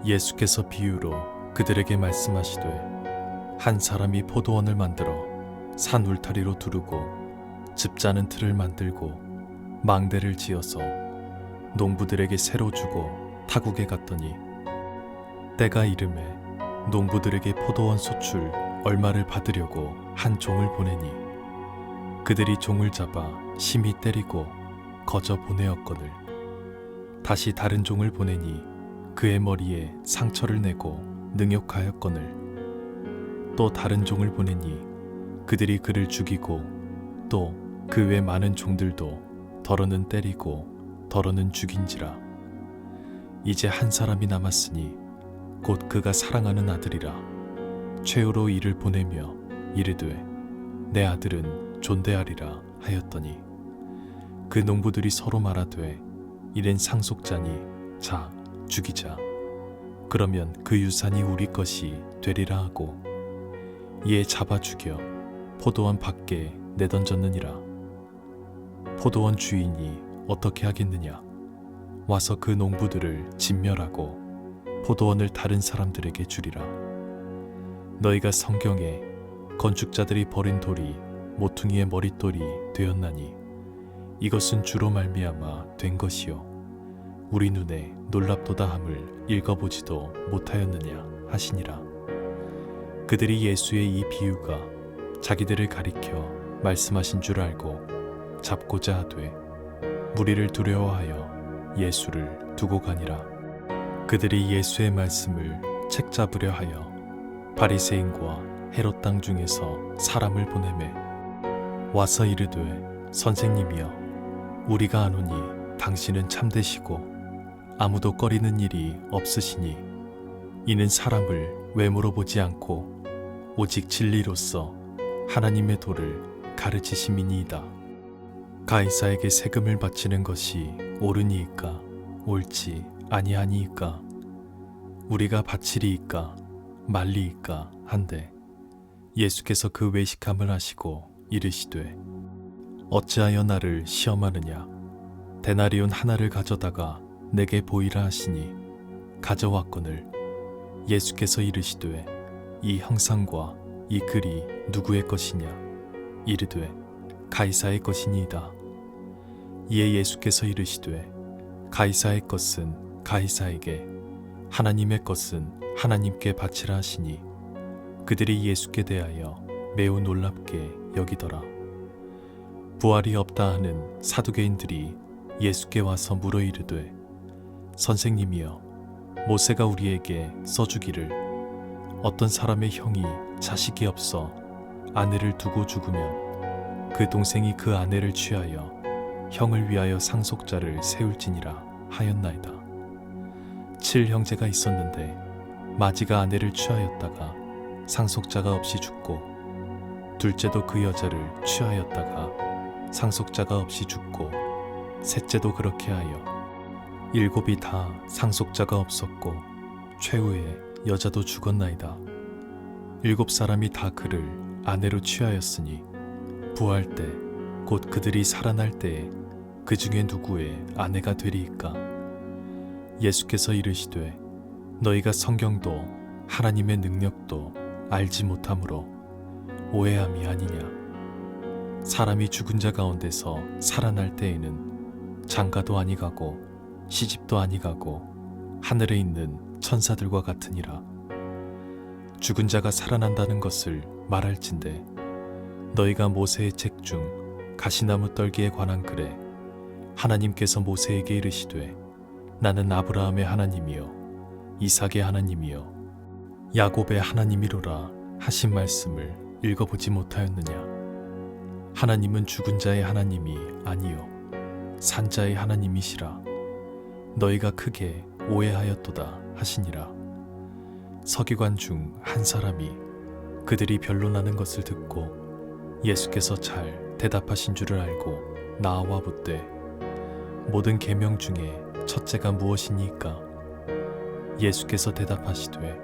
예수께서 비유로 그들에게 말씀하시되 한 사람이 포도원을 만들어 산 울타리로 두르고 즙 짜는 틀을 만들고 망대를 지어서 농부들에게 새로 주고 타국에 갔더니 때가 이름에 농부들에게 포도원 소출 얼마를 받으려고 한 종을 보내니 그들이 종을 잡아 심히 때리고 거저 보내었거늘 다시 다른 종을 보내니 그의 머리에 상처를 내고 능욕하였거늘 또 다른 종을 보내니 그들이 그를 죽이고 또 그 외 많은 종들도 더러는 때리고 더러는 죽인지라. 이제 한 사람이 남았으니 곧 그가 사랑하는 아들이라. 최후로 이를 보내며 이르되 내 아들은 존대하리라 하였더니 그 농부들이 서로 말하되 이는 상속자니 자 죽이자. 그러면 그 유산이 우리 것이 되리라 하고 이에 잡아 죽여 포도원 밖에 내던졌느니라. 포도원 주인이 어떻게 하겠느냐? 와서 그 농부들을 진멸하고 포도원을 다른 사람들에게 주리라. 너희가 성경에 건축자들이 버린 돌이 모퉁이의 머릿돌이 되었나니 이것은 주로 말미암아 된 것이요 우리 눈에 놀랍도다함을 읽어보지도 못하였느냐 하시니라. 그들이 예수의 이 비유가 자기들을 가리켜 말씀하신 줄 알고 잡고자 하되 무리를 두려워하여 예수를 두고 가니라. 그들이 예수의 말씀을 책잡으려 하여 바리새인과 헤롯 땅 중에서 사람을 보내매 와서 이르되 선생님이여 우리가 아노니 당신은 참되시고 아무도 꺼리는 일이 없으시니 이는 사람을 왜 물어보지 않고 오직 진리로서 하나님의 도를 가르치심이니이다. 가이사에게 세금을 바치는 것이 옳으니이까 옳지 아니하니이까 우리가 바치리이까 말리이까 한데 예수께서 그 외식함을 하시고 이르시되 어찌하여 나를 시험하느냐 데나리온 하나를 가져다가 내게 보이라 하시니 가져왔거늘 예수께서 이르시되 이 형상과 이 글이 누구의 것이냐 이르되 가이사의 것이니이다. 이에 예수께서 이르시되 가이사의 것은 가이사에게 하나님의 것은 하나님께 바치라 하시니 그들이 예수께 대하여 매우 놀랍게 여기더라. 부활이 없다 하는 사두개인들이 예수께 와서 물어 이르되 선생님이여 모세가 우리에게 써주기를 어떤 사람의 형이 자식이 없어 아내를 두고 죽으면 그 동생이 그 아내를 취하여 형을 위하여 상속자를 세울지니라 하였나이다. 7형제가 있었는데 마지가 아내를 취하였다가 상속자가 없이 죽고 둘째도 그 여자를 취하였다가 상속자가 없이 죽고 셋째도 그렇게 하여 일곱이 다 상속자가 없었고 최후에 여자도 죽었나이다. 일곱 사람이 다 그를 아내로 취하였으니 부활 때 곧 그들이 살아날 때에 그 중에 누구의 아내가 되리이까? 예수께서 이르시되 너희가 성경도 하나님의 능력도 알지 못함으로 오해함이 아니냐. 사람이 죽은 자 가운데서 살아날 때에는 장가도 아니가고 시집도 아니가고 하늘에 있는 천사들과 같으니라. 죽은 자가 살아난다는 것을 말할진대 너희가 모세의 책 중 가시나무 떨기에 관한 글에 하나님께서 모세에게 이르시되 나는 아브라함의 하나님이요 이삭의 하나님이요 야곱의 하나님이로라 하신 말씀을 읽어보지 못하였느냐. 하나님은 죽은 자의 하나님이 아니요 산 자의 하나님이시라. 너희가 크게 오해하였도다 하시니라. 서기관 중 한 사람이 그들이 변론하는 것을 듣고 예수께서 잘 대답하신 줄을 알고 나와 묻되 모든 계명 중에 첫째가 무엇이니까? 예수께서 대답하시되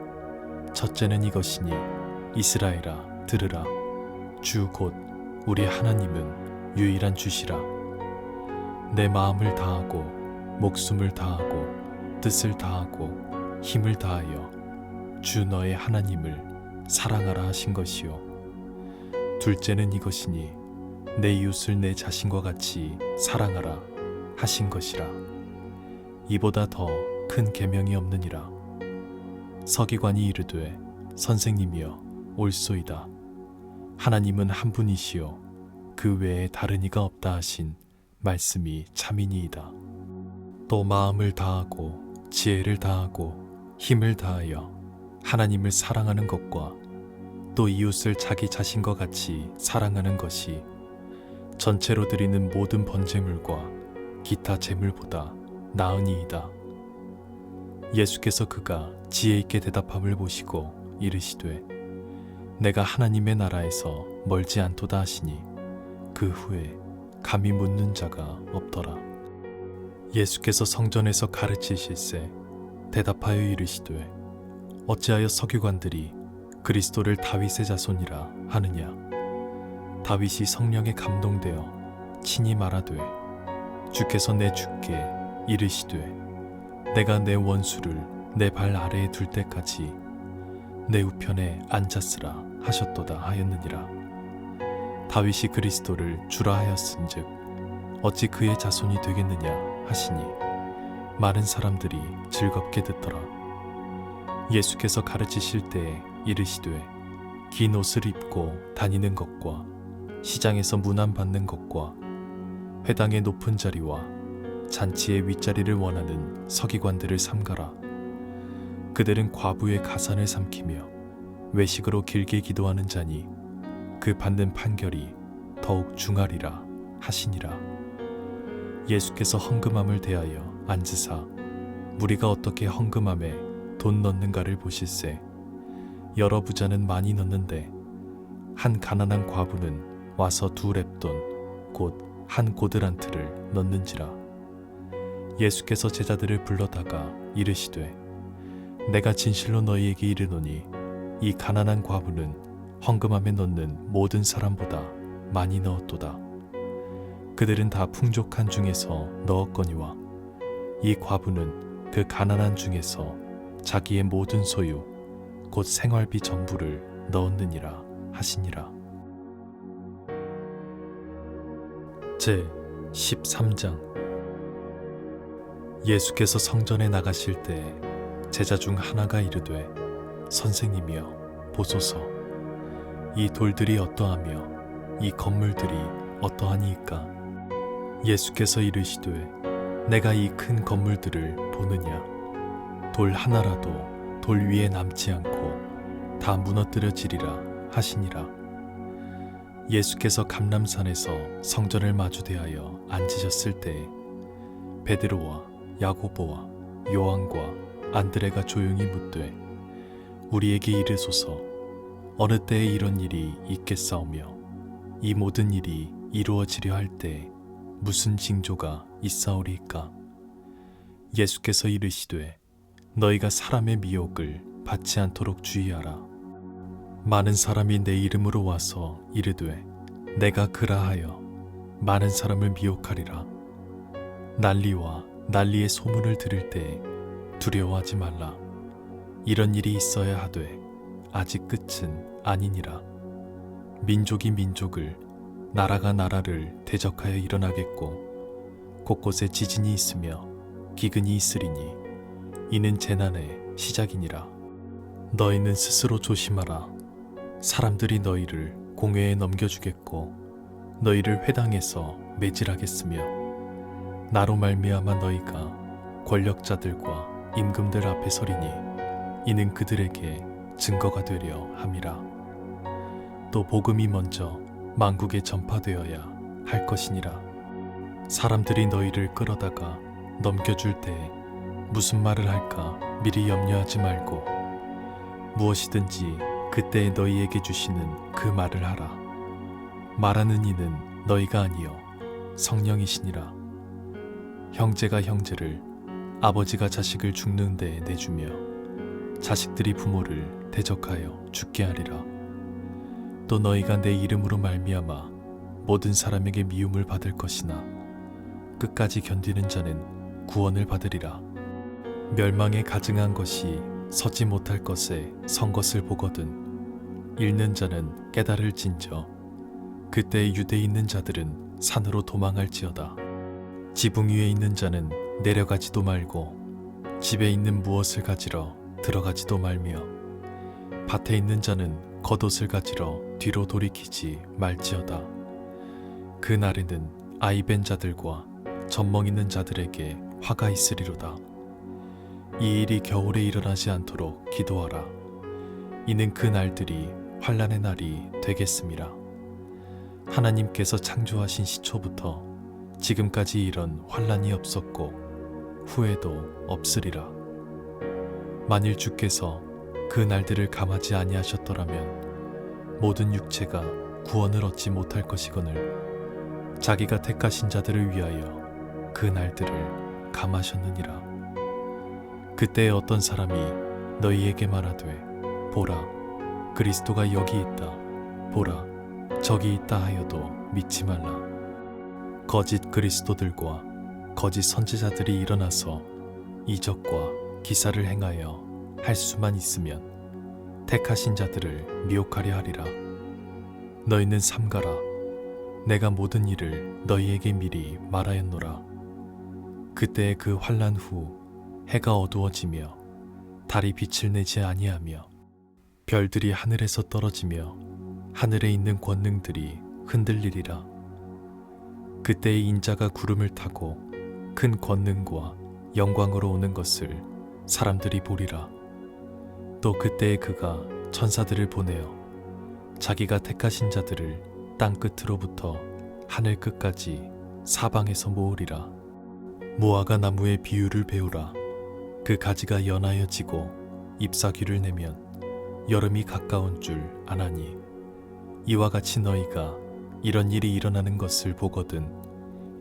첫째는 이것이니 이스라엘아 들으라. 주 곧 우리 하나님은 유일한 주시라. 내 마음을 다하고 목숨을 다하고 뜻을 다하고 힘을 다하여 주 너의 하나님을 사랑하라 하신 것이요. 둘째는 이것이니 내 이웃을 내 자신과 같이 사랑하라 하신 것이라. 이보다 더 큰 계명이 없느니라. 서기관이 이르되 선생님이여 옳소이다. 하나님은 한 분이시요 그 외에 다른 이가 없다 하신 말씀이 참이니이다. 또 마음을 다하고 지혜를 다하고 힘을 다하여 하나님을 사랑하는 것과 또 이웃을 자기 자신과 같이 사랑하는 것이 전체로 드리는 모든 번제물과 기타 제물보다 나으니이다. 예수께서 그가 지혜 있게 대답함을 보시고 이르시되 내가 하나님의 나라에서 멀지 않도다 하시니 그 후에 감히 묻는 자가 없더라. 예수께서 성전에서 가르치실세 대답하여 이르시되 어찌하여 서기관들이 그리스도를 다윗의 자손이라 하느냐. 다윗이 성령에 감동되어 친히 말하되 주께서 내 주께 이르시되 내가 내 원수를 내 발 아래에 둘 때까지 내 우편에 앉았으라 하셨도다 하였느니라. 다윗이 그리스도를 주라 하였은즉 어찌 그의 자손이 되겠느냐 하시니 많은 사람들이 즐겁게 듣더라. 예수께서 가르치실 때에 이르시되 긴 옷을 입고 다니는 것과 시장에서 문안 받는 것과 회당의 높은 자리와 잔치의 윗자리를 원하는 서기관들을 삼가라. 그들은 과부의 가산을 삼키며 외식으로 길게 기도하는 자니 그 받는 판결이 더욱 중하리라 하시니라. 예수께서 헌금함을 대하여 앉으사 무리가 어떻게 헌금함에 돈 넣는가를 보실세 여러 부자는 많이 넣는데 한 가난한 과부는 와서 2렙돈 곧 한 고드란트를 넣는지라. 예수께서 제자들을 불러다가 이르시되 내가 진실로 너희에게 이르노니 이 가난한 과부는 헌금함에 넣는 모든 사람보다 많이 넣었도다. 그들은 다 풍족한 중에서 넣었거니와 이 과부는 그 가난한 중에서 자기의 모든 소유 곧 생활비 전부를 넣었느니라 하시니라. 제 13장. 예수께서 성전에 나가실 때 제자 중 하나가 이르되 선생님이여 보소서 이 돌들이 어떠하며 이 건물들이 어떠하니이까. 예수께서 이르시되 내가 이 큰 건물들을 보느냐. 돌 하나라도 돌 위에 남지 않고 다 무너뜨려지리라 하시니라. 예수께서 감람산에서 성전을 마주대하여 앉으셨을 때에 베드로와 야고보와 요한과 안드레가 조용히 묻되 우리에게 이르소서 어느 때에 이런 일이 있겠사오며 이 모든 일이 이루어지려 할 때에 무슨 징조가 있사오리이까? 예수께서 이르시되 너희가 사람의 미혹을 받지 않도록 주의하라. 많은 사람이 내 이름으로 와서 이르되 내가 그라하여 많은 사람을 미혹하리라. 난리와 난리의 소문을 들을 때에 두려워하지 말라. 이런 일이 있어야 하되 아직 끝은 아니니라. 민족이 민족을, 나라가 나라를 대적하여 일어나겠고 곳곳에 지진이 있으며 기근이 있으리니 이는 재난의 시작이니라. 너희는 스스로 조심하라. 사람들이 너희를 공회에 넘겨주겠고 너희를 회당에서 매질하겠으며 나로 말미암아 너희가 권력자들과 임금들 앞에 서리니 이는 그들에게 증거가 되려 함이라. 또 복음이 먼저 만국에 전파되어야 할 것이니라. 사람들이 너희를 끌어다가 넘겨줄 때에 무슨 말을 할까 미리 염려하지 말고 무엇이든지 그때에 너희에게 주시는 그 말을 하라. 말하는 이는 너희가 아니요 성령이시니라. 형제가 형제를, 아버지가 자식을 죽는 데에 내주며 자식들이 부모를 대적하여 죽게 하리라. 또 너희가 내 이름으로 말미암아 모든 사람에게 미움을 받을 것이나 끝까지 견디는 자는 구원을 받으리라. 멸망에 가증한 것이 서지 못할 것에 선 것을 보거든 읽는 자는 깨달을진저 그때 유대에 있는 자들은 산으로 도망할지어다. 지붕 위에 있는 자는 내려가지도 말고 집에 있는 무엇을 가지러 들어가지도 말며 밭에 있는 자는 겉옷을 가지러 뒤로 돌이키지 말지어다. 그 날에는 아이벤 자들과 젖먹 있는 자들에게 화가 있으리로다. 이 일이 겨울에 일어나지 않도록 기도하라. 이는 그 날들이 환난의 날이 되겠음이라. 하나님께서 창조하신 시초부터 지금까지 이런 환난이 없었고 후에도 없으리라. 만일 주께서 그 날들을 감하지 아니하셨더라면 모든 육체가 구원을 얻지 못할 것이거늘 자기가 택하신 자들을 위하여 그 날들을 감하셨느니라. 그때에 어떤 사람이 너희에게 말하되 보라 그리스도가 여기 있다, 보라 저기 있다 하여도 믿지 말라. 거짓 그리스도들과 거짓 선지자들이 일어나서 이적과 기사를 행하여 할 수만 있으면 택하신 자들을 미혹하려 하리라. 너희는 삼가라. 내가 모든 일을 너희에게 미리 말하였노라. 그때의 그 환난 후 해가 어두워지며 달이 빛을 내지 아니하며 별들이 하늘에서 떨어지며 하늘에 있는 권능들이 흔들리리라. 그때의 인자가 구름을 타고 큰 권능과 영광으로 오는 것을 사람들이 보리라. 또 그때에 그가 천사들을 보내어 자기가 택하신 자들을 땅 끝으로부터 하늘 끝까지 사방에서 모으리라. 무화과 나무의 비유를 배우라. 그 가지가 연하여 지고 잎사귀를 내면 여름이 가까운 줄 아나니 이와 같이 너희가 이런 일이 일어나는 것을 보거든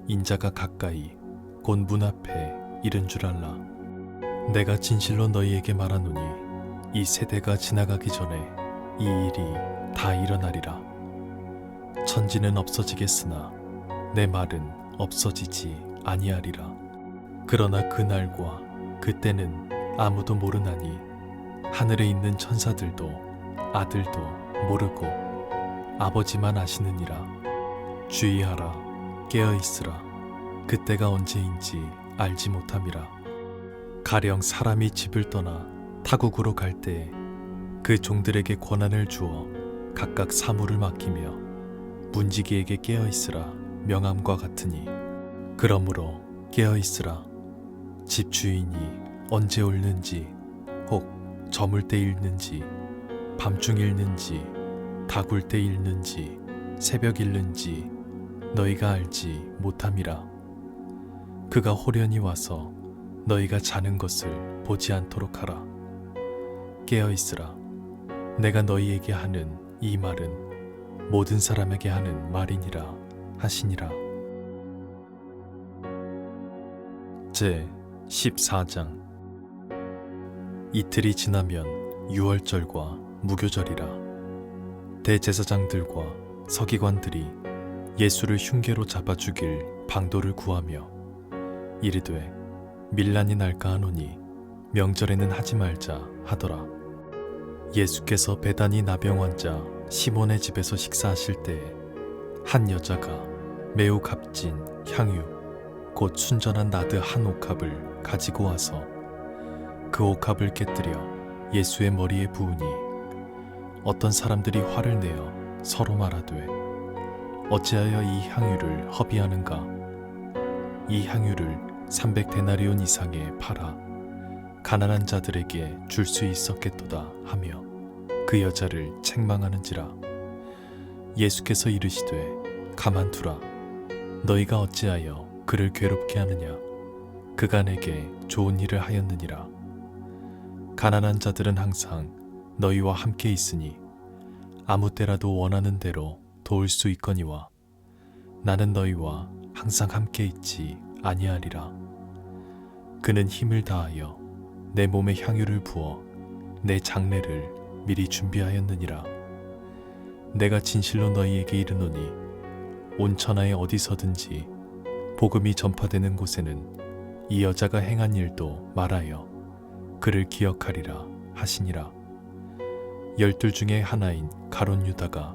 인자가 가까이 곧 문 앞에 이른 줄 알라. 내가 진실로 너희에게 말하노니 이 세대가 지나가기 전에 이 일이 다 일어나리라. 천지는 없어지겠으나 내 말은 없어지지 아니하리라. 그러나 그날과 그때는 아무도 모르나니 하늘에 있는 천사들도 아들도 모르고 아버지만 아시느니라. 주의하라. 깨어있으라. 그때가 언제인지 알지 못함이라. 가령 사람이 집을 떠나 타국으로 갈 때에 그 종들에게 권한을 주어 각각 사물을 맡기며 문지기에게 깨어있으라 명함과 같으니 그러므로 깨어있으라. 집 주인이 언제 올는지 혹 저물 때 읽는지 밤중 읽는지 다굴 때 읽는지 새벽 읽는지 너희가 알지 못함이라. 그가 호련히 와서 너희가 자는 것을 보지 않도록 하라. 깨어있으라. 내가 너희에게 하는 이 말은 모든 사람에게 하는 말이니라 하시니라. 제 14장. 이틀이 지나면 유월절과 무교절이라. 대제사장들과 서기관들이 예수를 흉계로 잡아 죽일 방도를 구하며 이르되 밀란이 날까 하노니 명절에는 하지 말자 하더라. 예수께서 베다니 나병 환자 시몬의 집에서 식사하실 때에 한 여자가 매우 값진 향유 곧 순전한 나드 한 옥합을 가지고 와서 그 옥합을 깨뜨려 예수의 머리에 부으니 어떤 사람들이 화를 내어 서로 말하되 어찌하여 이 향유를 허비하는가? 이 향유를 300데나리온 이상에 팔아 가난한 자들에게 줄 수 있었겠도다 하며 그 여자를 책망하는지라. 예수께서 이르시되 가만두라. 너희가 어찌하여 그를 괴롭게 하느냐? 그가 내게 좋은 일을 하였느니라. 가난한 자들은 항상 너희와 함께 있으니 아무 때라도 원하는 대로 도울 수 있거니와 나는 너희와 항상 함께 있지 아니하리라. 그는 힘을 다하여 내 몸에 향유를 부어 내 장례를 미리 준비하였느니라. 내가 진실로 너희에게 이르노니 온 천하에 어디서든지 복음이 전파되는 곳에는 이 여자가 행한 일도 말하여 그를 기억하리라 하시니라. 12 중에 하나인 가룟 유다가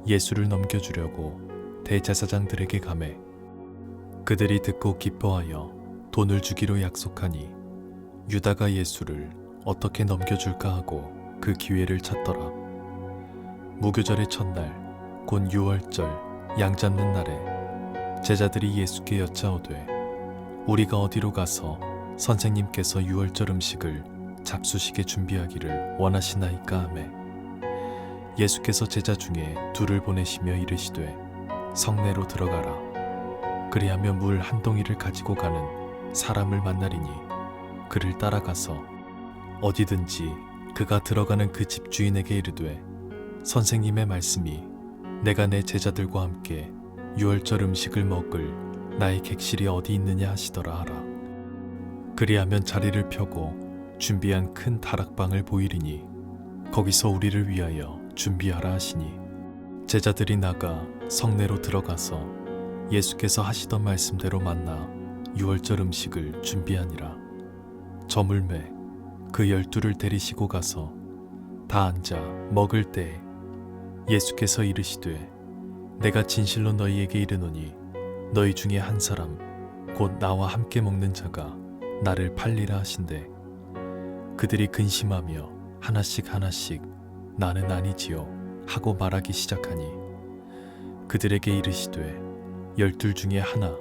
예수를 넘겨주려고 대제사장들에게 가매 그들이 듣고 기뻐하여 돈을 주기로 약속하니 유다가 예수를 어떻게 넘겨줄까 하고 그 기회를 찾더라. 무교절의 첫날 곧 유월절 양 잡는 날에 제자들이 예수께 여짜오되 우리가 어디로 가서 선생님께서 유월절 음식을 잡수시게 준비하기를 원하시나이까 하매 예수께서 제자 중에 둘을 보내시며 이르시되 성내로 들어가라. 그리하며 물 한 동이를 가지고 가는 사람을 만나리니 그를 따라가서 어디든지 그가 들어가는 그 집주인에게 이르되 선생님의 말씀이 내가 내 제자들과 함께 유월절 음식을 먹을 나의 객실이 어디 있느냐 하시더라 하라. 그리하면 자리를 펴고 준비한 큰 다락방을 보이리니 거기서 우리를 위하여 준비하라 하시니 제자들이 나가 성내로 들어가서 예수께서 하시던 말씀대로 만나 유월절 음식을 준비하니라. 저물매 그 12를 데리시고 가서 다 앉아 먹을 때에 예수께서 이르시되 내가 진실로 너희에게 이르노니 너희 중에 한 사람 곧 나와 함께 먹는 자가 나를 팔리라 하신대 그들이 근심하며 하나씩 나는 아니지요 하고 말하기 시작하니 그들에게 이르시되 12 중에 하나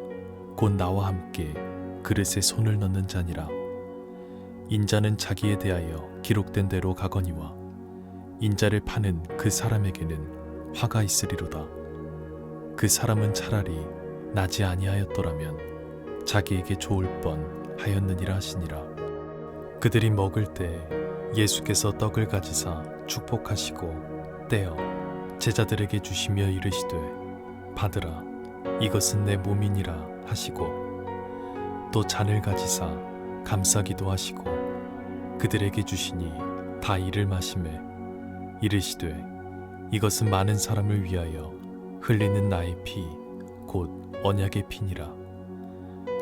곧 나와 함께 그릇에 손을 넣는 자니라. 인자는 자기에 대하여 기록된 대로 가거니와 인자를 파는 그 사람에게는 화가 있으리로다. 그 사람은 차라리 나지 아니하였더라면 자기에게 좋을 뻔 하였느니라 하시니라. 그들이 먹을 때 예수께서 떡을 가지사 축복하시고 떼어 제자들에게 주시며 이르시되 받으라 이것은 내 몸이니라 하시고 또 잔을 가지사 감싸기도 하시고 그들에게 주시니 다 이를 마시매 이르시되 이것은 많은 사람을 위하여 흘리는 나의 피 곧 언약의 피니라.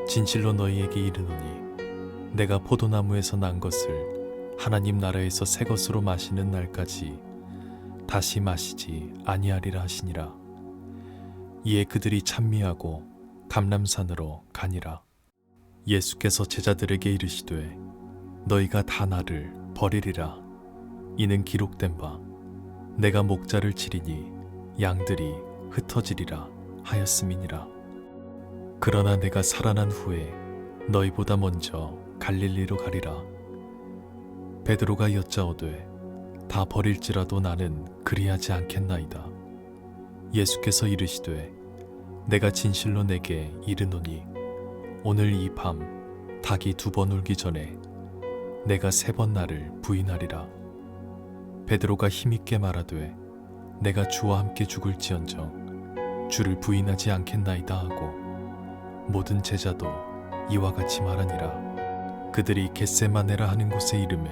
진실로 너희에게 이르노니 내가 포도나무에서 난 것을 하나님 나라에서 새 것으로 마시는 날까지 다시 마시지 아니하리라 하시니라. 이에 그들이 찬미하고 감람산으로 가니라. 예수께서 제자들에게 이르시되 너희가 다 나를 버리리라. 이는 기록된 바 내가 목자를 치리니 양들이 흩어지리라 하였음이니라. 그러나 내가 살아난 후에 너희보다 먼저 갈릴리로 가리라. 베드로가 여짜오되 다 버릴지라도 나는 그리하지 않겠나이다. 예수께서 이르시되 내가 진실로 내게 이르노니 오늘 이 밤 닭이 2번 울기 전에 내가 3번 나를 부인하리라. 베드로가 힘있게 말하되 내가 주와 함께 죽을지언정 주를 부인하지 않겠나이다 하고 모든 제자도 이와 같이 말하니라. 그들이 겟세마네라 하는 곳에 이르매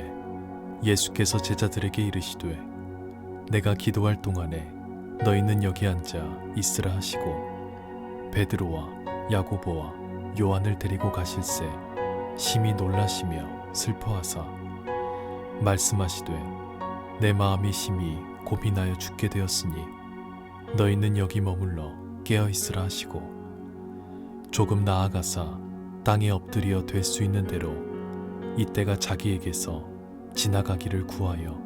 예수께서 제자들에게 이르시되 내가 기도할 동안에 너희는 여기 앉아 있으라 하시고 베드로와 야고보와 요한을 데리고 가실새 심히 놀라시며 슬퍼하사 말씀하시되 내 마음이 심히 고민하여 죽게 되었으니 너희는 여기 머물러 깨어 있으라 하시고 조금 나아가사 땅에 엎드려 될 수 있는 대로 이때가 자기에게서 지나가기를 구하여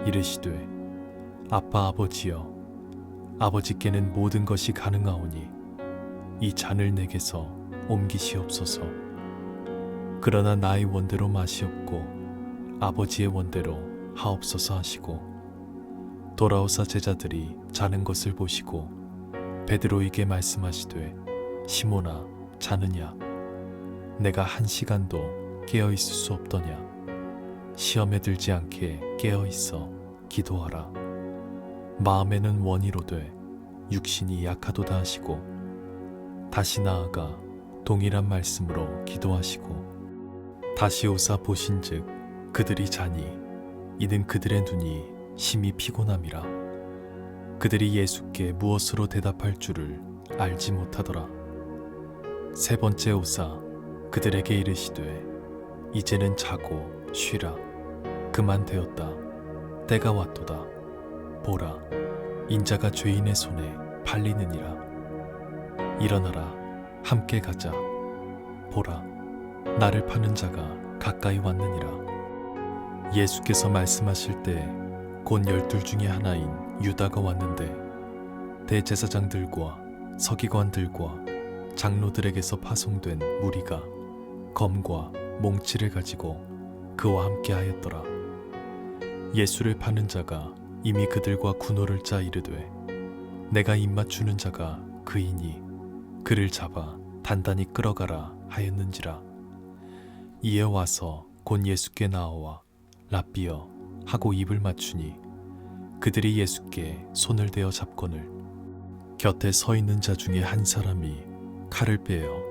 이르시되 아빠 아버지여 아버지께는 모든 것이 가능하오니 이 잔을 내게서 옮기시옵소서. 그러나 나의 원대로 마시옵고 아버지의 원대로 하옵소서 하시고 돌아오사 제자들이 자는 것을 보시고 베드로에게 말씀하시되 시몬아 자느냐 내가 1시간도 깨어 있을 수 없더냐 시험에 들지 않게 깨어 있어 기도하라. 마음에는 원이로되 육신이 약하도다 하시고 다시 나아가 동일한 말씀으로 기도하시고 다시 오사 보신즉 그들이 자니 이는 그들의 눈이 심히 피곤함이라. 그들이 예수께 무엇으로 대답할 줄을 알지 못하더라. 세 번째 오사 그들에게 이르시되 이제는 자고 쉬라. 그만 되었다. 때가 왔도다. 보라 인자가 죄인의 손에 팔리느니라. 일어나라 함께 가자. 보라 나를 파는 자가 가까이 왔느니라. 예수께서 말씀하실 때 곧 12 중에 하나인 유다가 왔는데 대제사장들과 서기관들과 장로들에게서 파송된 무리가 검과 몽치를 가지고 그와 함께 하였더라. 예수를 파는 자가 이미 그들과 군호를 짜 이르되 내가 입맞추는 자가 그이니 그를 잡아 단단히 끌어가라 하였는지라. 이에 와서 곧 예수께 나와 랍비여 하고 입을 맞추니 그들이 예수께 손을 대어 잡거늘 곁에 서 있는 자 중에 한 사람이 칼을 빼어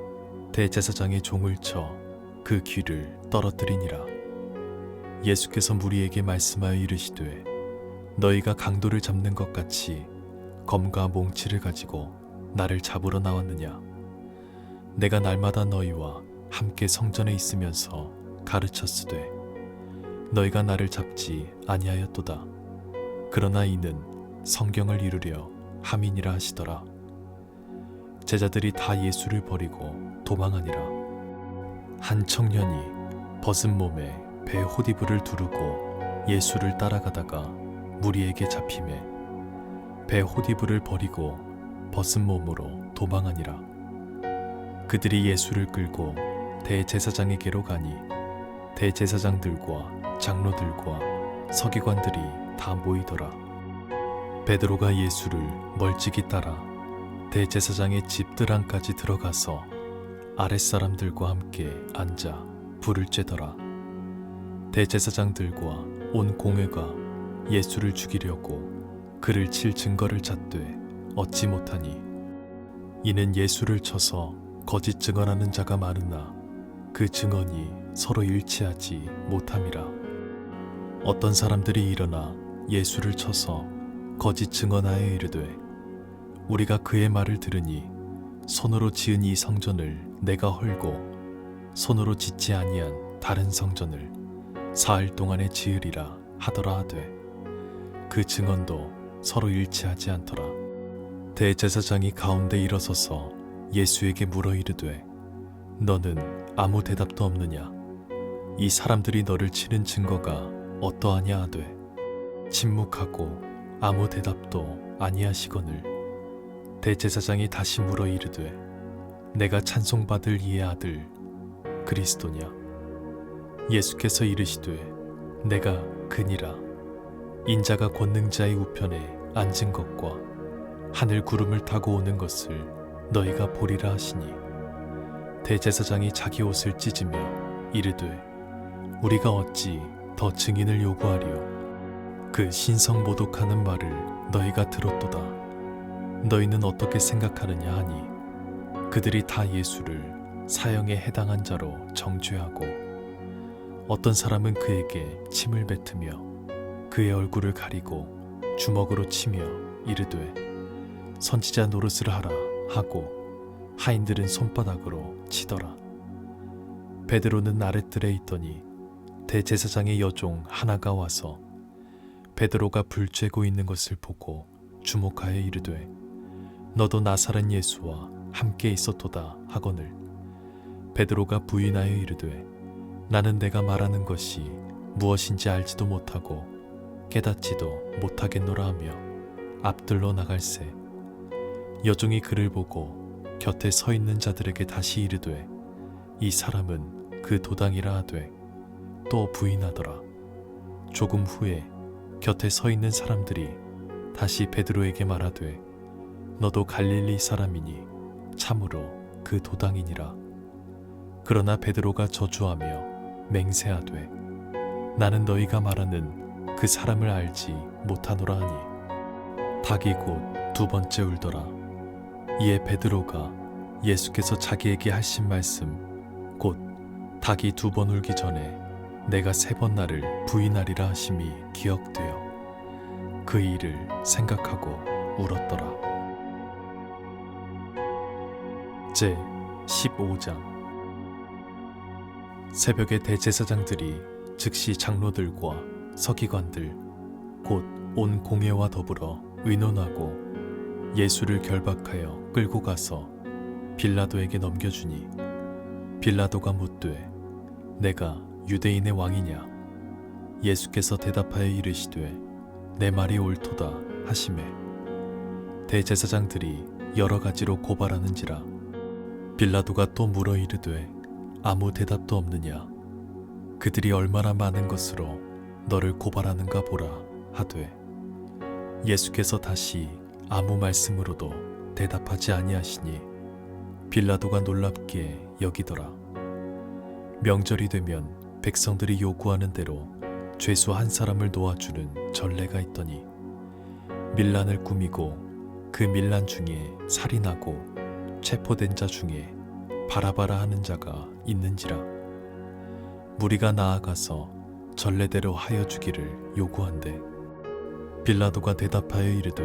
대제사장의 종을 쳐 그 귀를 떨어뜨리니라. 예수께서 무리에게 말씀하여 이르시되 너희가 강도를 잡는 것 같이 검과 몽치를 가지고 나를 잡으러 나왔느냐. 내가 날마다 너희와 함께 성전에 있으면서 가르쳤으되 너희가 나를 잡지 아니하였도다. 그러나 이는 성경을 이루려 함이니라 하시더라. 제자들이 다 예수를 버리고 도망하니라. 한 청년이 벗은 몸에 배 호디부를 두르고 예수를 따라가다가 무리에게 잡히매 배 호디부를 버리고 벗은 몸으로 도망하니라. 그들이 예수를 끌고 대제사장에게로 가니 대제사장들과 장로들과 서기관들이 다 모이더라. 베드로가 예수를 멀찍이 따라 대제사장의 집 뜰안까지 들어가서 아랫사람들과 함께 앉아 불을 쬐더라. 대제사장들과 온 공회가 예수를 죽이려고 그를 칠 증거를 찾되 얻지 못하니 이는 예수를 쳐서 거짓 증언하는 자가 많으나 그 증언이 서로 일치하지 못함이라. 어떤 사람들이 일어나 예수를 쳐서 거짓 증언하여 이르되 우리가 그의 말을 들으니 손으로 지은 이 성전을 내가 헐고 손으로 짓지 아니한 다른 성전을 사흘 동안에 지으리라 하더라 하되 그 증언도 서로 일치하지 않더라. 대제사장이 가운데 일어서서 예수에게 물어 이르되 너는 아무 대답도 없느냐. 이 사람들이 너를 치는 증거가 어떠하냐 하되 침묵하고 아무 대답도 아니하시거늘 대제사장이 다시 물어 이르되 내가 찬송받을 이의 아들 그리스도냐. 예수께서 이르시되 내가 그니라. 인자가 권능자의 우편에 앉은 것과 하늘 구름을 타고 오는 것을 너희가 보리라 하시니 대제사장이 자기 옷을 찢으며 이르되 우리가 어찌 더 증인을 요구하리요. 그 신성모독하는 말을 너희가 들었도다. 너희는 어떻게 생각하느냐 하니 그들이 다 예수를 사형에 해당한 자로 정죄하고 어떤 사람은 그에게 침을 뱉으며 그의 얼굴을 가리고 주먹으로 치며 이르되 선지자 노릇을 하라 하고 하인들은 손바닥으로 치더라. 베드로는 아랫뜰에 있더니 대제사장의 여종 하나가 와서 베드로가 불 쬐고 있는 것을 보고 주목하여 이르되 너도 나사렛 예수와 함께 있었도다 하거늘 베드로가 부인하여 이르되 나는 내가 말하는 것이 무엇인지 알지도 못하고 깨닫지도 못하겠노라 하며 앞들러 나갈새 여종이 그를 보고 곁에 서 있는 자들에게 다시 이르되 이 사람은 그 도당이라 하되 또 부인하더라. 조금 후에 곁에 서 있는 사람들이 다시 베드로에게 말하되 너도 갈릴리 사람이니 참으로 그 도당이니라. 그러나 베드로가 저주하며 맹세하되 나는 너희가 말하는 그 사람을 알지 못하노라 하니 닭이 곧 두 번째 울더라. 이에 베드로가 예수께서 자기에게 하신 말씀 곧 닭이 두 번 울기 전에 내가 세 번 나를 부인하리라 하심이 기억되어 그 일을 생각하고 울었더라. 제 15장. 새벽에 대제사장들이 즉시 장로들과 서기관들 곧 온 공회와 더불어 의논하고 예수를 결박하여 끌고 가서 빌라도에게 넘겨주니 빌라도가 묻되 내가 유대인의 왕이냐? 예수께서 대답하여 이르시되 내 말이 옳도다 하시매 대제사장들이 여러 가지로 고발하는지라 빌라도가 또 물어 이르되 아무 대답도 없느냐? 그들이 얼마나 많은 것으로 너를 고발하는가 보라 하되 예수께서 다시 아무 말씀으로도 대답하지 아니하시니 빌라도가 놀랍게 여기더라. 명절이 되면 백성들이 요구하는 대로 죄수 한 사람을 놓아주는 전례가 있더니 밀란을 꾸미고 그 밀란 중에 살인하고 체포된 자 중에 바라바라 하는 자가 있는지라. 무리가 나아가서 전례대로 하여 주기를 요구한대 빌라도가 대답하여 이르되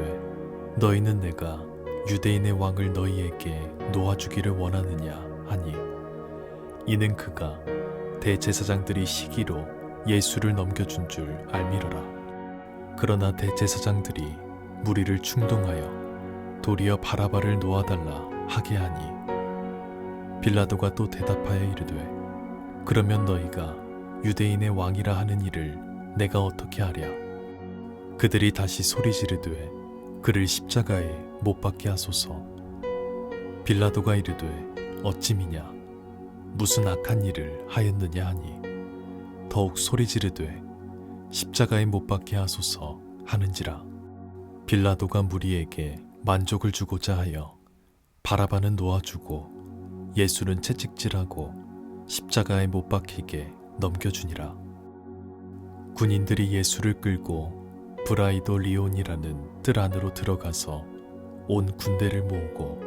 너희는 내가 유대인의 왕을 너희에게 놓아주기를 원하느냐 하니 이는 그가 대제사장들이 시기로 예수를 넘겨준 줄 알미러라. 그러나 대제사장들이 무리를 충동하여 도리어 바라바를 놓아달라 하게 하니 빌라도가 또 대답하여 이르되 그러면 너희가 유대인의 왕이라 하는 일을 내가 어떻게 하랴? 그들이 다시 소리 지르되 그를 십자가에 못 박게 하소서. 빌라도가 이르되 어찌미냐 무슨 악한 일을 하였느냐 하니 더욱 소리 지르되 십자가에 못 박게 하소서 하는지라. 빌라도가 무리에게 만족을 주고자 하여 바라바는 놓아주고 예수는 채찍질하고 십자가에 못 박히게 넘겨주니라. 군인들이 예수를 끌고 브라이도 리온이라는 뜰 안으로 들어가서 온 군대를 모으고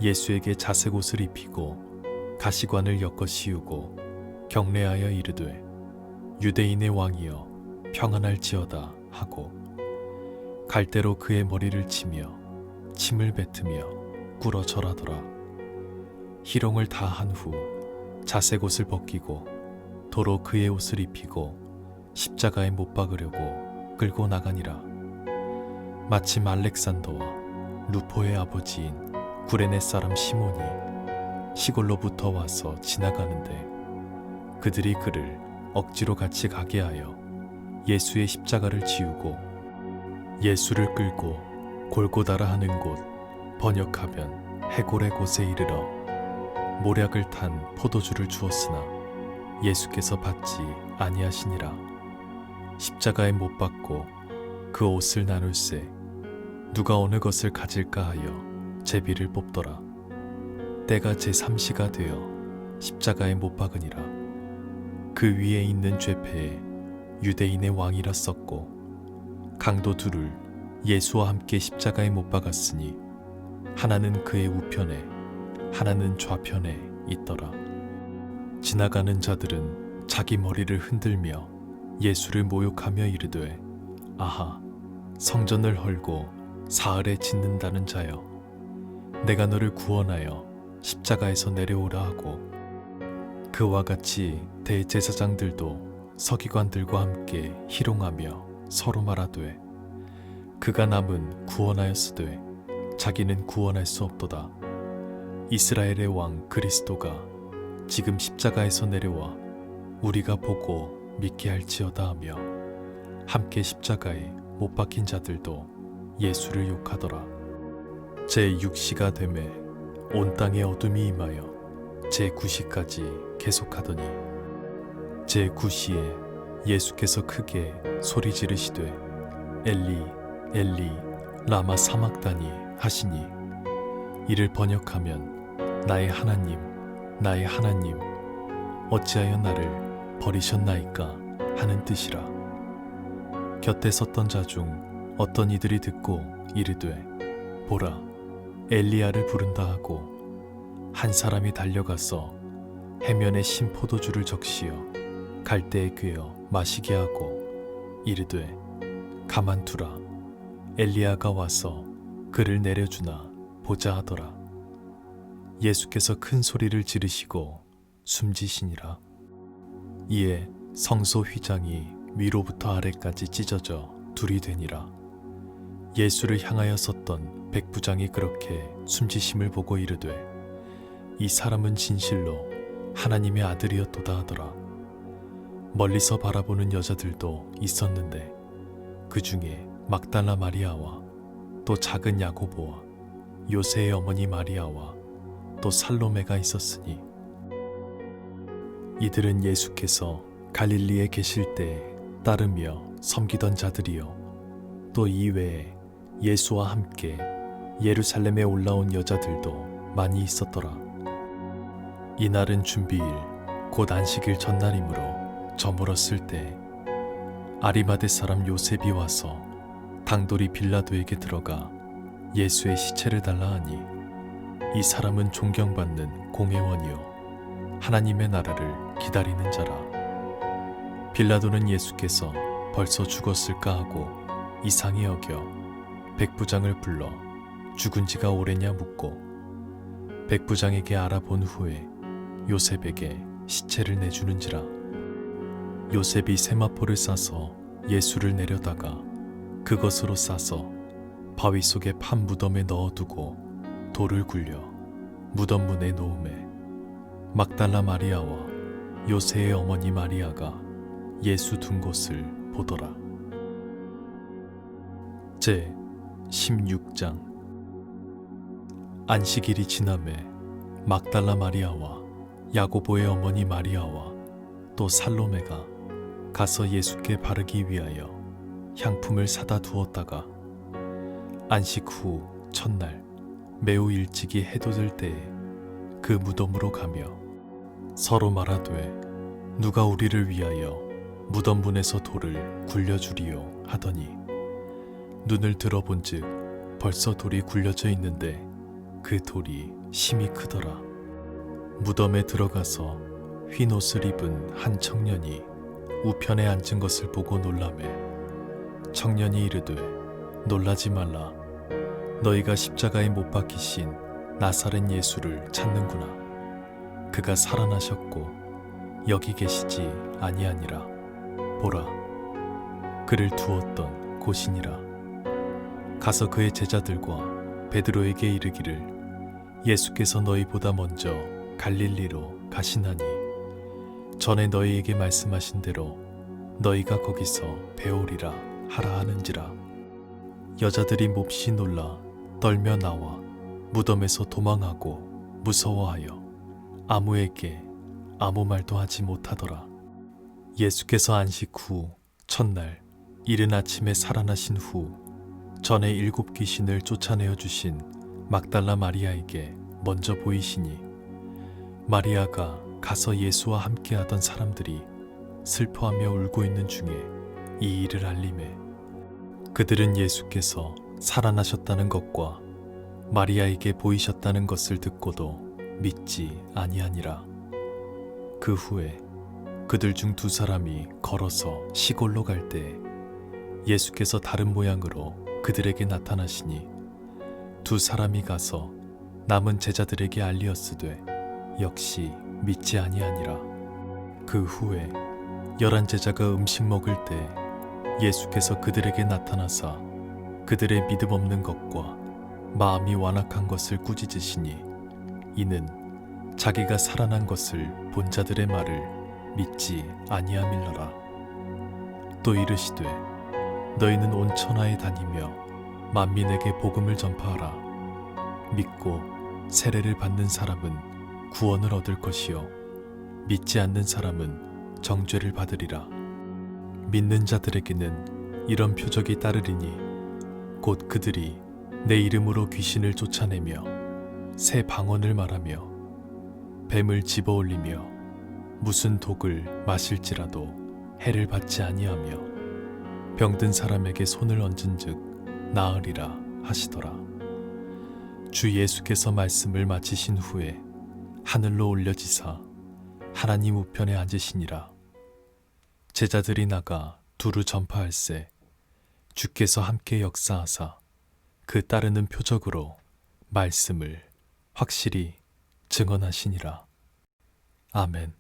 예수에게 자색 옷을 입히고 가시관을 엮어 씌우고 경례하여 이르되 유대인의 왕이여 평안할지어다 하고 갈대로 그의 머리를 치며 침을 뱉으며 꿇어 절하더라. 희롱을 다 한 후 자색 옷을 벗기고 도로 그의 옷을 입히고 십자가에 못 박으려고 끌고 나가니라. 마침 알렉산더와 루포의 아버지인 구레네 사람 시몬이 시골로부터 와서 지나가는데 그들이 그를 억지로 같이 가게 하여 예수의 십자가를 지우고 예수를 끌고 골고다라 하는 곳 번역하면 해골의 곳에 이르러 모략을 탄 포도주를 주었으나 예수께서 받지 아니하시니라. 십자가에 못 박고 그 옷을 나눌세 누가 어느 것을 가질까 하여 제비를 뽑더라. 때가 제3시가 되어 십자가에 못 박으니라. 그 위에 있는 죄패에 유대인의 왕이라 썼고 강도 둘을 예수와 함께 십자가에 못 박았으니 하나는 그의 우편에 하나는 좌편에 있더라. 지나가는 자들은 자기 머리를 흔들며 예수를 모욕하며 이르되 아하 성전을 헐고 사흘에 짓는다는 자여 내가 너를 구원하여 십자가에서 내려오라 하고 그와 같이 대제사장들도 서기관들과 함께 희롱하며 서로 말하되 그가 남은 구원하였으되 자기는 구원할 수 없도다. 이스라엘의 왕 그리스도가 지금 십자가에서 내려와 우리가 보고 믿게 할지어다 하며 함께 십자가에 못 박힌 자들도 예수를 욕하더라. 제6시가 되매 온 땅에 어둠이 임하여 제9시까지 계속하더니 제9시에 예수께서 크게 소리 지르시되 엘리 엘리 라마 사막다니 하시니 이를 번역하면 나의 하나님 나의 하나님 어찌하여 나를 버리셨나이까 하는 뜻이라. 곁에 섰던 자 중 어떤 이들이 듣고 이르되 보라 엘리야를 부른다 하고 한 사람이 달려가서 해면에 신 포도주를 적시어 갈대에 꿰어 마시게 하고 이르되 가만두라 엘리야가 와서 그를 내려주나 보자 하더라. 예수께서 큰 소리를 지르시고 숨지시니라. 이에 성소 휘장이 위로부터 아래까지 찢어져 둘이 되니라. 예수를 향하여 섰던 백부장이 그렇게 숨지심을 보고 이르되 이 사람은 진실로 하나님의 아들이었도다 하더라. 멀리서 바라보는 여자들도 있었는데 그 중에 막달라 마리아와 또 작은 야고보와 요새의 어머니 마리아와 또 살로메가 있었으니 이들은 예수께서 갈릴리에 계실 때 따르며 섬기던 자들이요 또 이외에 예수와 함께 예루살렘에 올라온 여자들도 많이 있었더라. 이날은 준비일 곧 안식일 전날이므로 저물었을 때 아리마대 사람 요셉이 와서 당돌이 빌라도에게 들어가 예수의 시체를 달라 하니 이 사람은 존경받는 공회원이요 하나님의 나라를 기다리는 자라. 빌라도는 예수께서 벌써 죽었을까 하고 이상히 여겨 백부장을 불러 죽은 지가 오래냐 묻고 백부장에게 알아본 후에 요셉에게 시체를 내주는지라. 요셉이 세마포를 싸서 예수를 내려다가 그것으로 싸서 바위 속에 판 무덤에 넣어두고 돌을 굴려 무덤 문에 놓음에 막달라 마리아와 요새의 어머니 마리아가 예수 둔 곳을 보더라. 제 16장. 안식일이 지남에 막달라 마리아와 야고보의 어머니 마리아와 또 살로메가 가서 예수께 바르기 위하여 향품을 사다 두었다가 안식 후 첫날 매우 일찍이 해돋을 때에 그 무덤으로 가며 서로 말하되 누가 우리를 위하여 무덤 문에서 돌을 굴려주리요 하더니 눈을 들어본즉 벌써 돌이 굴려져 있는데 그 돌이 심히 크더라. 무덤에 들어가서 흰 옷을 입은 한 청년이 우편에 앉은 것을 보고 놀라매 청년이 이르되 놀라지 말라 너희가 십자가에 못 박히신 나사렛 예수를 찾는구나. 그가 살아나셨고 여기 계시지 아니하니라. 보라 그를 두었던 곳이니라. 가서 그의 제자들과 베드로에게 이르기를 예수께서 너희보다 먼저 갈릴리로 가시나니 전에 너희에게 말씀하신 대로 너희가 거기서 배우리라 하라 하는지라. 여자들이 몹시 놀라 떨며 나와 무덤에서 도망하고 무서워하여 아무에게 아무 말도 하지 못하더라. 예수께서 안식 후 첫날 이른 아침에 살아나신 후 전에 7 귀신을 쫓아내어 주신 막달라 마리아에게 먼저 보이시니 마리아가 가서 예수와 함께하던 사람들이 슬퍼하며 울고 있는 중에 이 일을 알림해 그들은 예수께서 살아나셨다는 것과 마리아에게 보이셨다는 것을 듣고도 믿지 아니하니라. 그 후에 그들 중 두 사람이 걸어서 시골로 갈 때 예수께서 다른 모양으로 그들에게 나타나시니 두 사람이 가서 남은 제자들에게 알리었으되 역시 믿지 아니하니라. 그 후에 11 제자가 음식 먹을 때 예수께서 그들에게 나타나사 그들의 믿음 없는 것과 마음이 완악한 것을 꾸짖으시니 이는 자기가 살아난 것을 본 자들의 말을 믿지 아니함일러라. 또 이르시되 너희는 온 천하에 다니며 만민에게 복음을 전파하라. 믿고 세례를 받는 사람은 구원을 얻을 것이요 믿지 않는 사람은 정죄를 받으리라. 믿는 자들에게는 이런 표적이 따르리니 곧 그들이 내 이름으로 귀신을 쫓아내며 새 방언을 말하며 뱀을 집어올리며 무슨 독을 마실지라도 해를 받지 아니하며 병든 사람에게 손을 얹은즉 나으리라 하시더라. 주 예수께서 말씀을 마치신 후에 하늘로 올려지사 하나님 우편에 앉으시니라. 제자들이 나가 두루 전파할세 주께서 함께 역사하사 그 따르는 표적으로 말씀을 확실히 증언하시니라. 아멘.